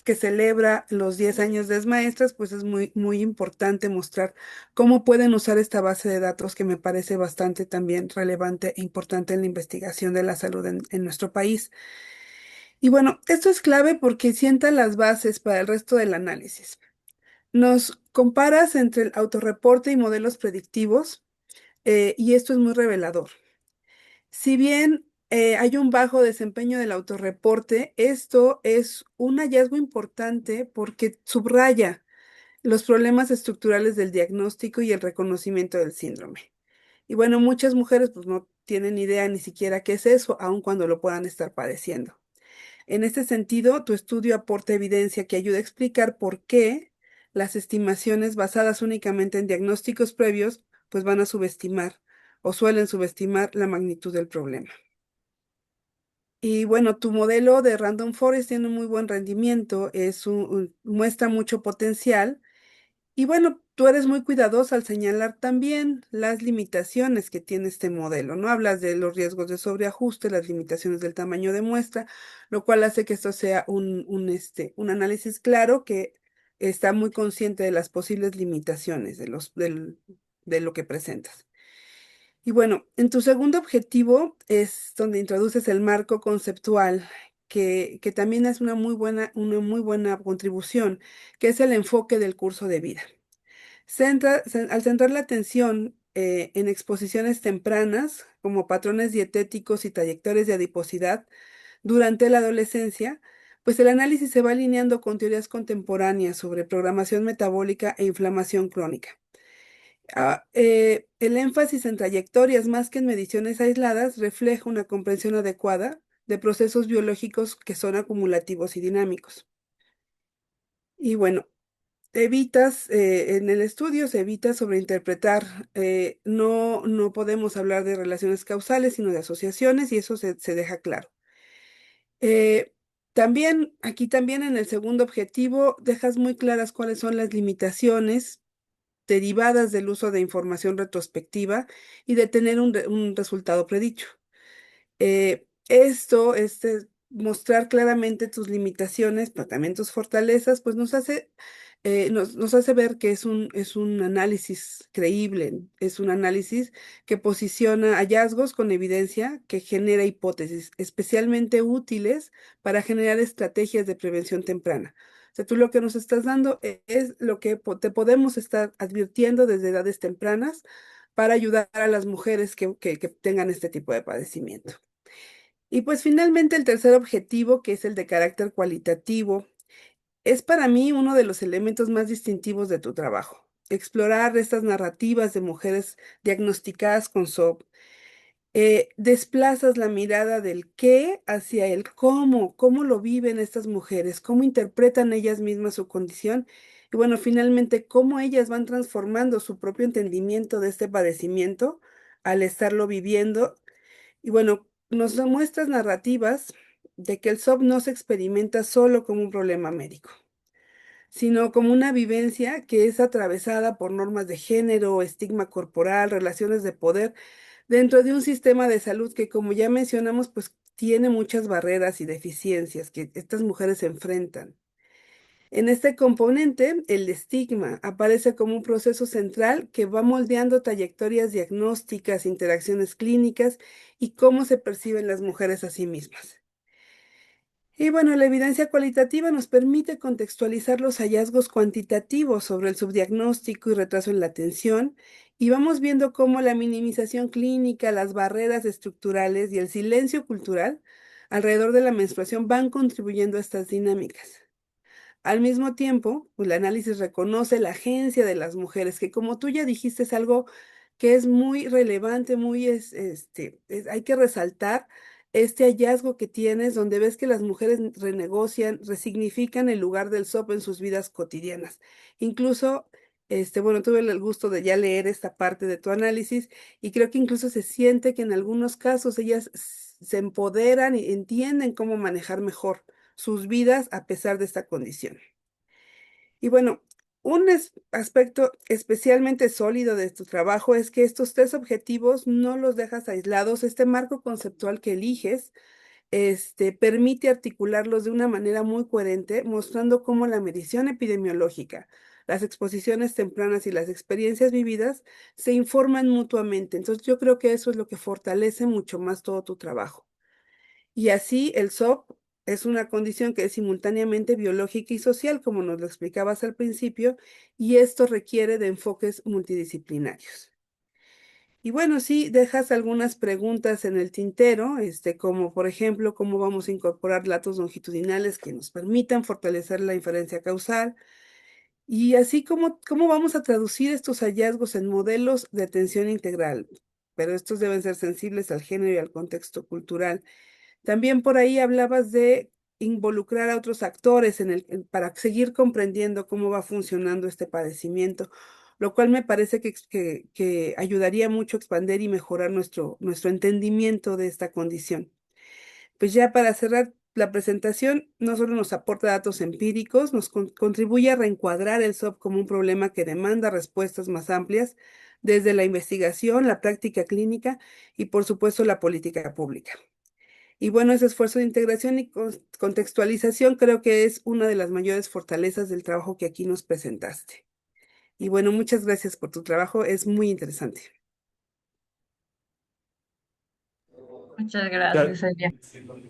que celebra los 10 años de ESMAESTRAS, pues es muy, muy importante mostrar cómo pueden usar esta base de datos que me parece bastante también relevante e importante en la investigación de la salud en nuestro país. Y bueno, esto es clave porque sienta las bases para el resto del análisis. Nos comparas entre el autorreporte y modelos predictivos, y esto es muy revelador. Si bien hay un bajo desempeño del autorreporte, esto es un hallazgo importante porque subraya los problemas estructurales del diagnóstico y el reconocimiento del síndrome. Y bueno, muchas mujeres pues no tienen idea ni siquiera qué es eso, aun cuando lo puedan estar padeciendo. En este sentido, tu estudio aporta evidencia que ayuda a explicar por qué las estimaciones basadas únicamente en diagnósticos previos, pues van a subestimar o suelen subestimar la magnitud del problema. Y bueno, tu modelo de Random Forest tiene un muy buen rendimiento, muestra mucho potencial y bueno, tú eres muy cuidadosa al señalar también las limitaciones que tiene este modelo, ¿no? Hablas de los riesgos de sobreajuste, las limitaciones del tamaño de muestra, lo cual hace que esto sea un análisis claro que está muy consciente de las posibles limitaciones de lo que presentas. Y bueno, en tu segundo objetivo es donde introduces el marco conceptual, que también es una muy buena contribución, que es el enfoque del curso de vida. Al centrar la atención en exposiciones tempranas, como patrones dietéticos y trayectorias de adiposidad durante la adolescencia, pues el análisis se va alineando con teorías contemporáneas sobre programación metabólica e inflamación crónica. El énfasis en trayectorias más que en mediciones aisladas refleja una comprensión adecuada de procesos biológicos que son acumulativos y dinámicos. Y bueno, en el estudio se evita sobreinterpretar, no podemos hablar de relaciones causales, sino de asociaciones, y eso se deja claro. Eh, aquí también en el segundo objetivo, dejas muy claras cuáles son las limitaciones derivadas del uso de información retrospectiva y de tener un resultado predicho. Mostrar claramente tus limitaciones, pero también tus fortalezas, pues nos hace ver que es un análisis creíble, es un análisis que posiciona hallazgos con evidencia, que genera hipótesis especialmente útiles para generar estrategias de prevención temprana. O sea, tú lo que nos estás dando es lo que te podemos estar advirtiendo desde edades tempranas para ayudar a las mujeres que tengan este tipo de padecimiento. Y pues finalmente el tercer objetivo, que es el de carácter cualitativo, es para mí uno de los elementos más distintivos de tu trabajo. Explorar estas narrativas de mujeres diagnosticadas con SOP. Desplazas la mirada del qué hacia el cómo lo viven estas mujeres, cómo interpretan ellas mismas su condición y bueno, finalmente cómo ellas van transformando su propio entendimiento de este padecimiento al estarlo viviendo y bueno, nos muestras narrativas de que el SOP no se experimenta solo como un problema médico. sino como una vivencia que es atravesada por normas de género, estigma corporal, relaciones de poder, dentro de un sistema de salud que, como ya mencionamos, pues tiene muchas barreras y deficiencias que estas mujeres enfrentan. En este componente, el estigma aparece como un proceso central que va moldeando trayectorias diagnósticas, interacciones clínicas y cómo se perciben las mujeres a sí mismas. Y bueno, la evidencia cualitativa nos permite contextualizar los hallazgos cuantitativos sobre el subdiagnóstico y retraso en la atención, y vamos viendo cómo la minimización clínica, las barreras estructurales y el silencio cultural alrededor de la menstruación van contribuyendo a estas dinámicas. Al mismo tiempo, pues, el análisis reconoce la agencia de las mujeres, que como tú ya dijiste, es algo que es muy relevante, hay que resaltar este hallazgo que tienes, donde ves que las mujeres renegocian, resignifican el lugar del SOP en sus vidas cotidianas. Incluso, bueno, tuve el gusto de ya leer esta parte de tu análisis y creo que incluso se siente que en algunos casos ellas se empoderan y entienden cómo manejar mejor sus vidas a pesar de esta condición. Y bueno, aspecto especialmente sólido de tu trabajo es que estos tres objetivos no los dejas aislados. Este marco conceptual que eliges, permite articularlos de una manera muy coherente, mostrando cómo la medición epidemiológica, las exposiciones tempranas y las experiencias vividas se informan mutuamente. Entonces, yo creo que eso es lo que fortalece mucho más todo tu trabajo. Y así el SOP es una condición que es simultáneamente biológica y social, como nos lo explicabas al principio, y esto requiere de enfoques multidisciplinarios. Y bueno, sí, dejas algunas preguntas en el tintero, como por ejemplo, cómo vamos a incorporar datos longitudinales que nos permitan fortalecer la inferencia causal, y así como cómo vamos a traducir estos hallazgos en modelos de atención integral, pero estos deben ser sensibles al género y al contexto cultural. También por ahí hablabas de involucrar a otros actores para seguir comprendiendo cómo va funcionando este padecimiento, lo cual me parece que ayudaría mucho a expandir y mejorar nuestro entendimiento de esta condición. Pues ya para cerrar la presentación, no solo nos aporta datos empíricos, nos contribuye a reencuadrar el SOP como un problema que demanda respuestas más amplias desde la investigación, la práctica clínica y, por supuesto, la política pública. Y bueno, ese esfuerzo de integración y contextualización creo que es una de las mayores fortalezas del trabajo que aquí nos presentaste. Y bueno, muchas gracias por tu trabajo, es muy interesante. Muchas gracias, Elia.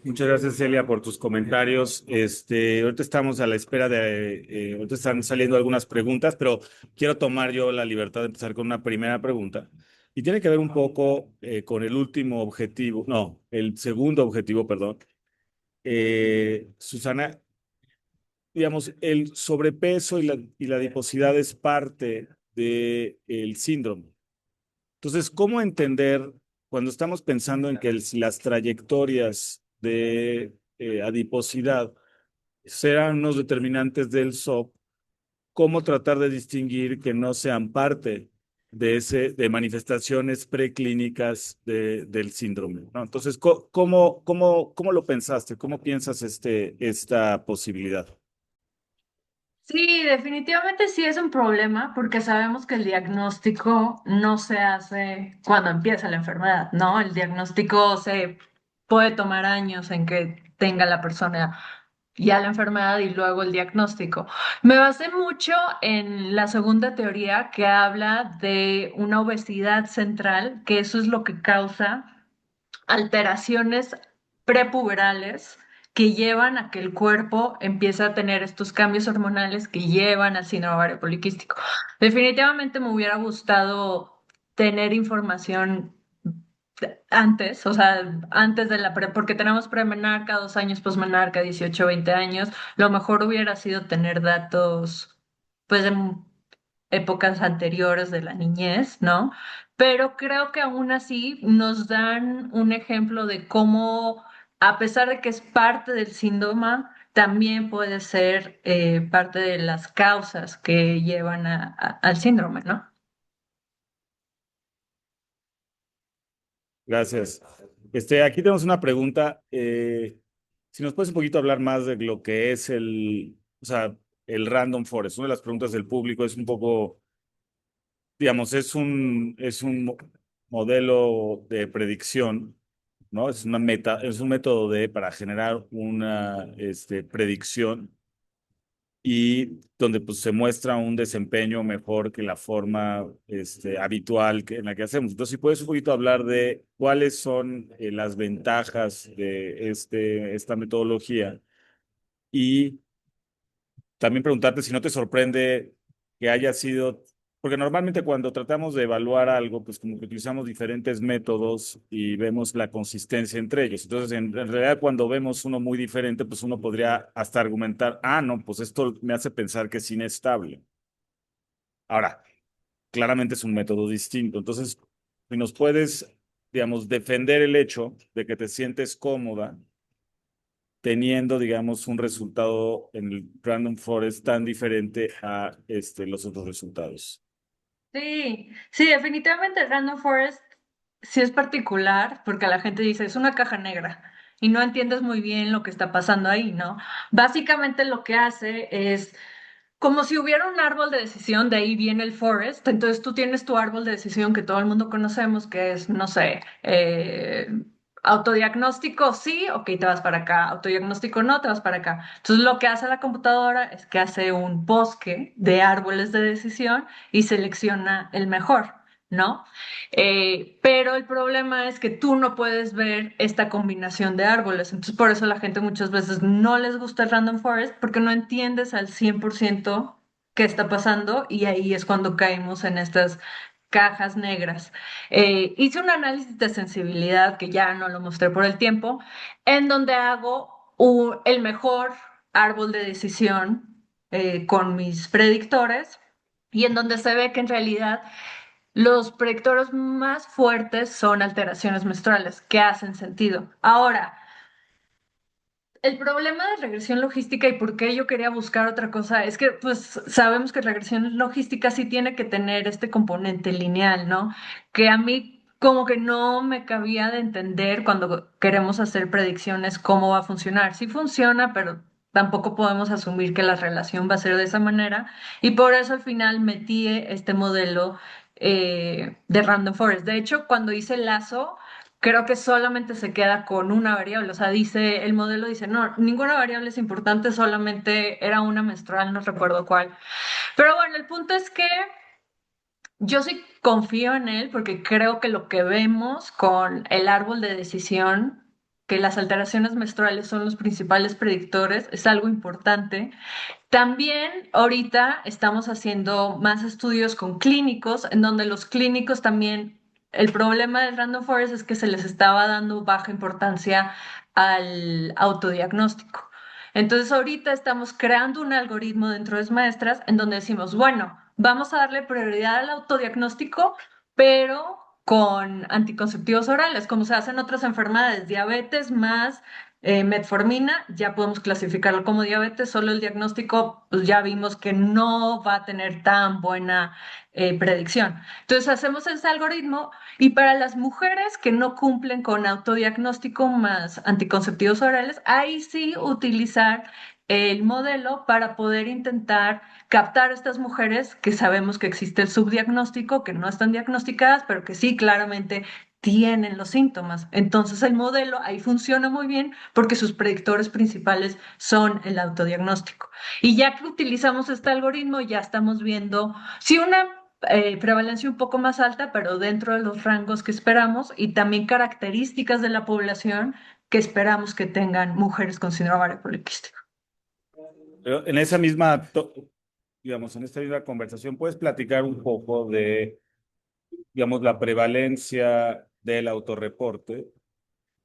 Muchas gracias, Celia, por tus comentarios. Ahorita estamos a la espera ahorita están saliendo algunas preguntas, pero quiero tomar yo la libertad de empezar con una primera pregunta. Y tiene que ver un poco con el último objetivo, no, el segundo objetivo, perdón. Susana, digamos, el sobrepeso y la adiposidad es parte del síndrome. Entonces, ¿cómo entender cuando estamos pensando en que las trayectorias de adiposidad serán unos determinantes del SOP, cómo tratar de distinguir que no sean parte de manifestaciones preclínicas del síndrome, ¿no? Entonces, ¿cómo lo pensaste? ¿Cómo piensas esta posibilidad? Sí, definitivamente sí es un problema porque sabemos que el diagnóstico no se hace cuando empieza la enfermedad, ¿no? El diagnóstico se puede tomar años en que tenga la persona ya la enfermedad y luego el diagnóstico. Me basé mucho en la segunda teoría que habla de una obesidad central, que eso es lo que causa alteraciones prepuberales que llevan a que el cuerpo empiece a tener estos cambios hormonales que llevan al síndrome ovario poliquístico. Definitivamente me hubiera gustado tener información antes, o sea, antes de porque tenemos premenarca, 2 años, posmenarca, 18, 20 años. Lo mejor hubiera sido tener datos, pues, de épocas anteriores de la niñez, ¿no? Pero creo que aún así nos dan un ejemplo de cómo, a pesar de que es parte del síndrome, también puede ser parte de las causas que llevan al síndrome, ¿no? Gracias. Aquí tenemos una pregunta. Si nos puedes un poquito hablar más de lo que es o sea, el Random Forest. Una de las preguntas del público es un poco, digamos, es un modelo de predicción, ¿no? Es un método para generar una predicción y donde pues se muestra un desempeño mejor que la forma habitual en la que hacemos. Entonces, si puedes un poquito hablar de cuáles son las ventajas de esta metodología y también preguntarte si no te sorprende que haya sido, porque normalmente cuando tratamos de evaluar algo, pues como que utilizamos diferentes métodos y vemos la consistencia entre ellos. Entonces, en realidad, cuando vemos uno muy diferente, pues uno podría hasta argumentar, ah, no, pues esto me hace pensar que es inestable. Ahora, claramente es un método distinto. Entonces, si nos puedes, digamos, defender el hecho de que te sientes cómoda teniendo, digamos, un resultado en el Random Forest tan diferente a los otros resultados. Sí, sí, definitivamente el Random Forest sí es particular porque la gente dice es una caja negra y no entiendes muy bien lo que está pasando ahí, ¿no? Básicamente lo que hace es como si hubiera un árbol de decisión, de ahí viene el forest. Entonces tú tienes tu árbol de decisión que todo el mundo conocemos, que es, no sé, autodiagnóstico, sí, ok, te vas para acá. Autodiagnóstico, no, te vas para acá. Entonces lo que hace la computadora es que hace un bosque de árboles de decisión y selecciona el mejor. ¿No? Pero el problema es que tú no puedes ver esta combinación de árboles. Entonces, por eso la gente muchas veces no les gusta el Random Forest, porque no entiendes al 100% qué está pasando y ahí es cuando caemos en estas cajas negras. Hice un análisis de sensibilidad, que ya no lo mostré por el tiempo, en donde hago el mejor árbol de decisión con mis predictores y en donde se ve que en realidad los predictores más fuertes son alteraciones menstruales, que hacen sentido. Ahora, el problema de regresión logística y por qué yo quería buscar otra cosa es que, pues, sabemos que regresión logística sí tiene que tener este componente lineal, ¿no? Que a mí como que no me cabía de entender cuando queremos hacer predicciones cómo va a funcionar. Sí funciona, pero tampoco podemos asumir que la relación va a ser de esa manera. Y por eso al final metí este modelo de Random Forest. De hecho, cuando hice el lazo creo que solamente se queda con una variable. O sea, dice, el modelo dice, no, ninguna variable es importante, solamente era una menstrual, no recuerdo cuál. Pero bueno, el punto es que yo sí confío en él porque creo que lo que vemos con el árbol de decisión, que las alteraciones menstruales son los principales predictores, es algo importante. También ahorita estamos haciendo más estudios con clínicos, en donde los clínicos también, el problema del Random Forest es que se les estaba dando baja importancia al autodiagnóstico. Entonces ahorita estamos creando un algoritmo dentro de Maestras en donde decimos, bueno, vamos a darle prioridad al autodiagnóstico, pero con anticonceptivos orales, como se hacen otras enfermedades, diabetes más metformina, ya podemos clasificarlo como diabetes, solo el diagnóstico, pues ya vimos que no va a tener tan buena predicción. Entonces hacemos ese algoritmo y para las mujeres que no cumplen con autodiagnóstico más anticonceptivos orales, ahí sí utilizar el modelo para poder intentar captar a estas mujeres que sabemos que existe el subdiagnóstico, que no están diagnosticadas, pero que sí claramente tienen los síntomas. Entonces el modelo ahí funciona muy bien porque sus predictores principales son el autodiagnóstico. Y ya que utilizamos este algoritmo, ya estamos viendo si una prevalencia un poco más alta, pero dentro de los rangos que esperamos y también características de la población que esperamos que tengan mujeres con síndrome ovario poliquístico. Pero en digamos, en esta misma conversación, ¿puedes platicar un poco de, digamos, la prevalencia del autorreporte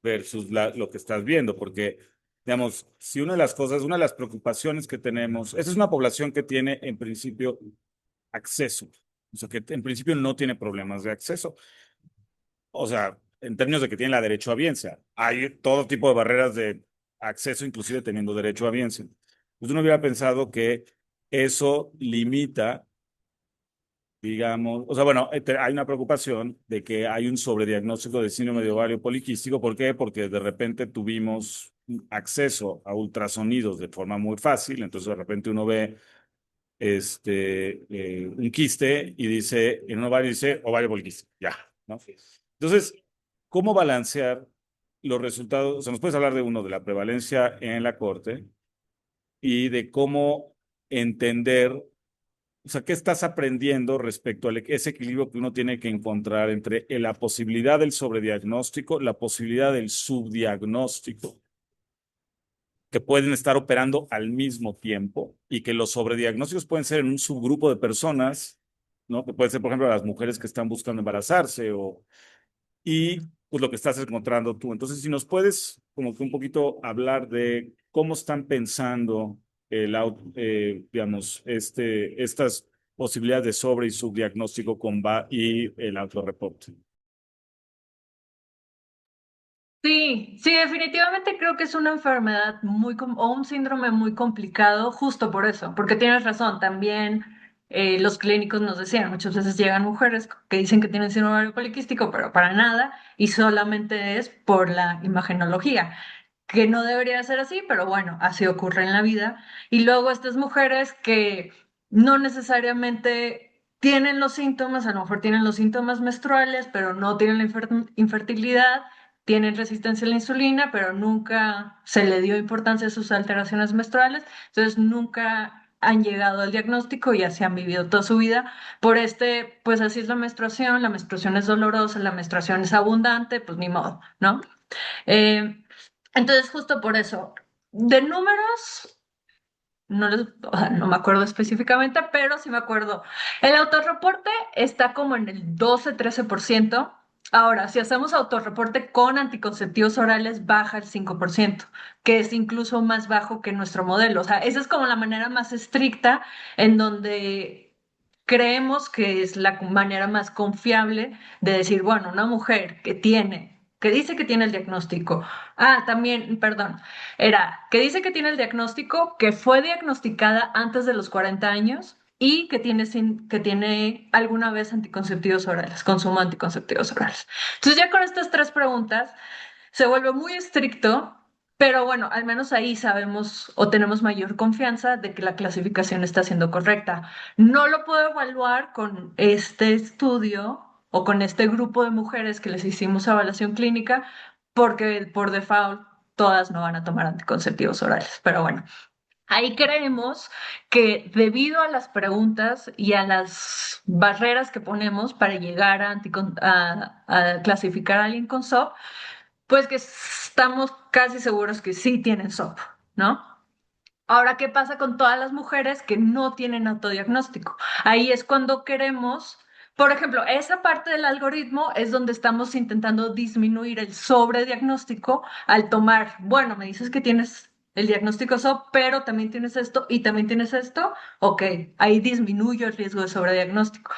versus lo que estás viendo? Porque, digamos, si una de las preocupaciones que tenemos, esa es una población que tiene en principio acceso, o sea, que en principio no tiene problemas de acceso. O sea, en términos de que tiene la derecho a biencia. Hay todo tipo de barreras de acceso, inclusive teniendo derecho a biencia. Pues uno hubiera pensado que eso limita, digamos, o sea, bueno, hay una preocupación de que hay un sobrediagnóstico de síndrome de ovario poliquístico. ¿Por qué? Porque de repente tuvimos acceso a ultrasonidos de forma muy fácil, entonces de repente uno ve un quiste y dice, en un ovario dice ovario poliquístico, ya, ¿no? Entonces, ¿cómo balancear los resultados? O sea, nos puedes hablar de uno, de la prevalencia en la corte y de cómo entender, o sea, qué estás aprendiendo respecto a ese equilibrio que uno tiene que encontrar entre la posibilidad del sobrediagnóstico, la posibilidad del subdiagnóstico, que pueden estar operando al mismo tiempo y que los sobrediagnósticos pueden ser en un subgrupo de personas, ¿no? Que puede ser, por ejemplo, las mujeres que están buscando embarazarse y pues lo que estás encontrando tú. Entonces, si nos puedes como que un poquito hablar de cómo están pensando digamos, estas posibilidades de sobre y subdiagnóstico y el autorreporte. Sí, sí, definitivamente creo que es una enfermedad o un síndrome muy complicado justo por eso, porque tienes razón, también los clínicos nos decían, muchas veces llegan mujeres que dicen que tienen síndrome ovario poliquístico, pero para nada, y solamente es por la imagenología, que no debería ser así, pero bueno, así ocurre en la vida. Y luego estas mujeres que no necesariamente tienen los síntomas, a lo mejor tienen los síntomas menstruales, pero no tienen la infertilidad, tienen resistencia a la insulina, pero nunca se le dio importancia a sus alteraciones menstruales, entonces nunca han llegado al diagnóstico y así han vivido toda su vida. Pues así es la menstruación es dolorosa, la menstruación es abundante, pues ni modo, ¿no? Eh, entonces, justo por eso, de números, o sea, no me acuerdo específicamente, pero sí me acuerdo. El autorreporte está como en el 12-13%. Ahora, si hacemos autorreporte con anticonceptivos orales, baja el 5%, que es incluso más bajo que nuestro modelo. O sea, esa es como la manera más estricta en donde creemos que es la manera más confiable de decir, bueno, una mujer que dice que tiene el diagnóstico. Ah, también, perdón, que dice que tiene el diagnóstico, que fue diagnosticada antes de los 40 años y que tiene alguna vez anticonceptivos orales, consumo de anticonceptivos orales. Entonces ya con estas tres preguntas se vuelve muy estricto, pero bueno, al menos ahí sabemos o tenemos mayor confianza de que la clasificación está siendo correcta. No lo puedo evaluar con este estudio o con este grupo de mujeres que les hicimos evaluación clínica, porque por default todas no van a tomar anticonceptivos orales. Pero bueno, ahí creemos que debido a las preguntas y a las barreras que ponemos para llegar a clasificar a alguien con SOP, pues que estamos casi seguros que sí tienen SOP, ¿no? Ahora, ¿qué pasa con todas las mujeres que no tienen autodiagnóstico? Ahí es cuando queremos, por ejemplo, esa parte del algoritmo es donde estamos intentando disminuir el sobrediagnóstico al tomar, bueno, me dices que tienes el diagnóstico SOP, pero también tienes esto y también tienes esto, ok, ahí disminuyo el riesgo de sobrediagnóstico.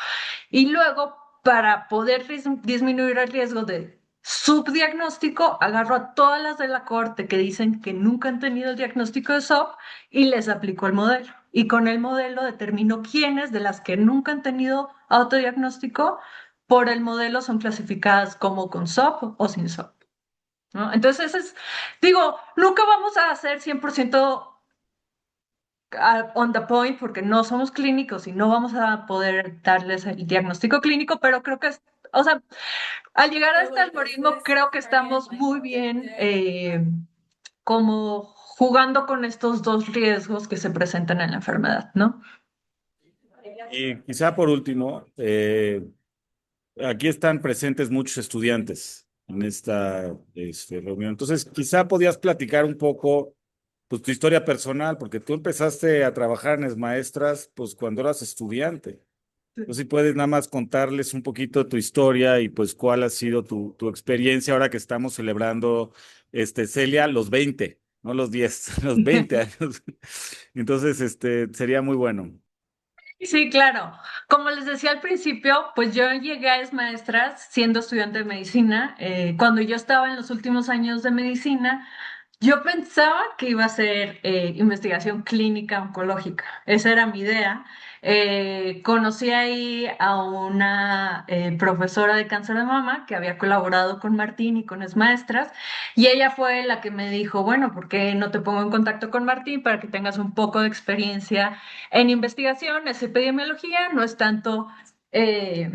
Y luego, para poder disminuir el riesgo de subdiagnóstico, agarro a todas las de la corte que dicen que nunca han tenido el diagnóstico de SOP y les aplico el modelo. Y con el modelo determino quiénes de las que nunca han tenido autodiagnóstico, por el modelo son clasificadas como con SOP o sin SOP, ¿no? Entonces, digo, nunca vamos a hacer 100% on the point porque no somos clínicos y no vamos a poder darles el diagnóstico clínico, pero creo que o sea, al llegar a este algoritmo, creo que estamos muy bien como jugando con estos dos riesgos que se presentan en la enfermedad, ¿no? Y quizá por último, aquí están presentes muchos estudiantes en esta reunión. Entonces, quizá podías platicar un poco, pues, tu historia personal, porque tú empezaste a trabajar en Maestras, pues, cuando eras estudiante. Entonces, si puedes nada más contarles un poquito tu historia y, pues, cuál ha sido tu experiencia ahora que estamos celebrando, Celia, los 20, no los 10, los 20 años. Entonces, sería muy bueno. Sí, claro. Como les decía al principio, pues yo llegué a Maestras siendo estudiante de medicina. Cuando yo estaba en los últimos años de medicina, Yo pensaba que iba a ser investigación clínica oncológica, esa era mi idea. Conocí ahí a una profesora de cáncer de mama que había colaborado con Martín y con Esmaestras, y ella fue la que me dijo, bueno, ¿por qué no te pongo en contacto con Martín para que tengas un poco de experiencia en investigación? Es epidemiología, no es tanto eh,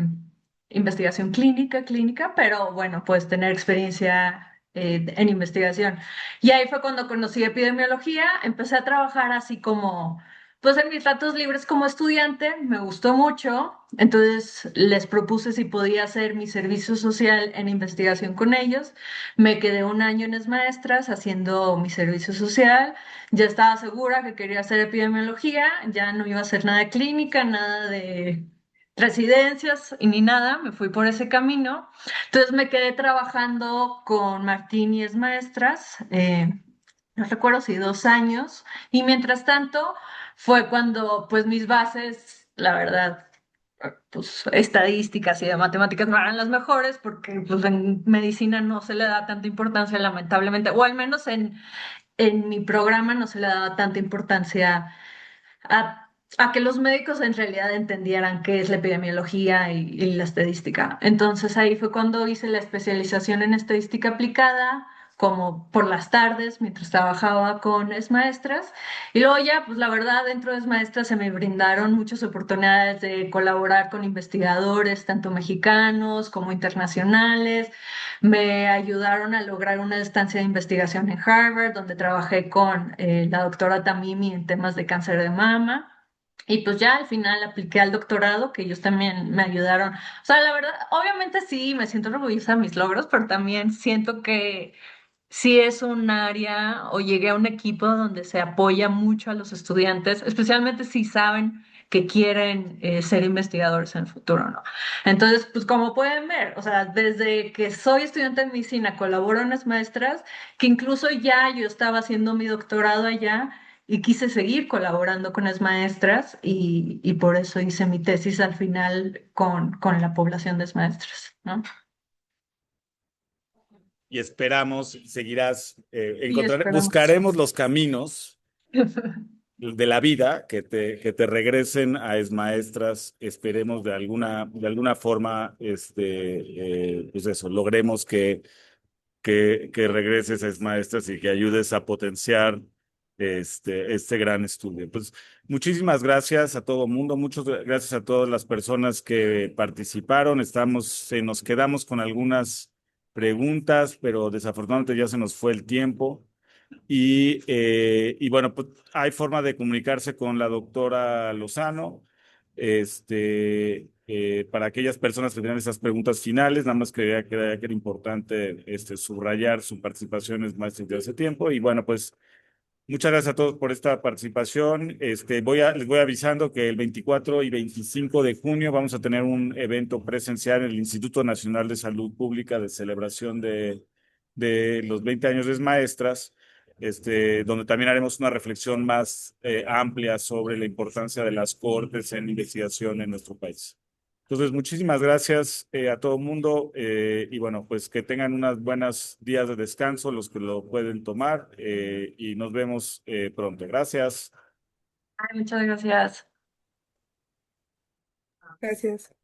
investigación clínica, pero bueno, puedes tener experiencia en investigación. Y ahí fue cuando conocí epidemiología, empecé a trabajar así como, pues en mis ratos libres como estudiante, me gustó mucho, entonces les propuse si podía hacer mi servicio social en investigación con ellos, me quedé un año en Esmaestras haciendo mi servicio social, ya estaba segura que quería hacer epidemiología, ya no iba a hacer nada de clínica, nada de residencias y ni nada, me fui por ese camino. Entonces me quedé trabajando con Martín y Esmaestras, no recuerdo si 2 años, y mientras tanto fue cuando pues mis bases, la verdad, pues estadísticas y de matemáticas no eran las mejores porque pues en medicina no se le da tanta importancia lamentablemente, o al menos en mi programa no se le daba tanta importancia a que los médicos en realidad entendieran qué es la epidemiología y la estadística. Entonces ahí fue cuando hice la especialización en estadística aplicada, como por las tardes, mientras trabajaba con Esmaestras. Y luego ya, pues la verdad, dentro de Esmaestras se me brindaron muchas oportunidades de colaborar con investigadores, tanto mexicanos como internacionales. Me ayudaron a lograr una estancia de investigación en Harvard, donde trabajé con la doctora Tamimi en temas de cáncer de mama. Y pues ya al final apliqué al doctorado, que ellos también me ayudaron. O sea, la verdad, obviamente sí, me siento orgullosa de mis logros, pero también siento que sí es un área o llegué a un equipo donde se apoya mucho a los estudiantes, especialmente si saben que quieren ser investigadores en el futuro, ¿no? Entonces, pues como pueden ver, o sea, desde que soy estudiante de medicina, colaboro en las maestras, que incluso ya yo estaba haciendo mi doctorado allá y quise seguir colaborando con las maestras y por eso hice mi tesis al final con la población de maestras, ¿no? Y esperamos, seguirás, Y esperamos. buscaremos los caminos de la vida que te regresen a Esmaestras, esperemos de alguna forma, pues eso, logremos que regreses a Esmaestras y que ayudes a potenciar este gran estudio. Pues muchísimas gracias a todo mundo, muchas gracias a todas las personas que participaron. Nos quedamos con algunas preguntas, pero desafortunadamente ya se nos fue el tiempo. Y bueno, pues hay forma de comunicarse con la doctora Lozano. Para aquellas personas que tienen esas preguntas finales, nada más creía que era importante subrayar su participación en más de ese tiempo. Y bueno, pues muchas gracias a todos por esta participación. Les voy avisando que el 24 y 25 de junio vamos a tener un evento presencial en el Instituto Nacional de Salud Pública de celebración de los 20 años de Maestras, donde también haremos una reflexión más amplia sobre la importancia de las cortes en investigación en nuestro país. Entonces, muchísimas gracias a todo el mundo y bueno, pues que tengan unas buenas días de descanso, los que lo pueden tomar y nos vemos pronto. Gracias. Ay, muchas gracias. Gracias.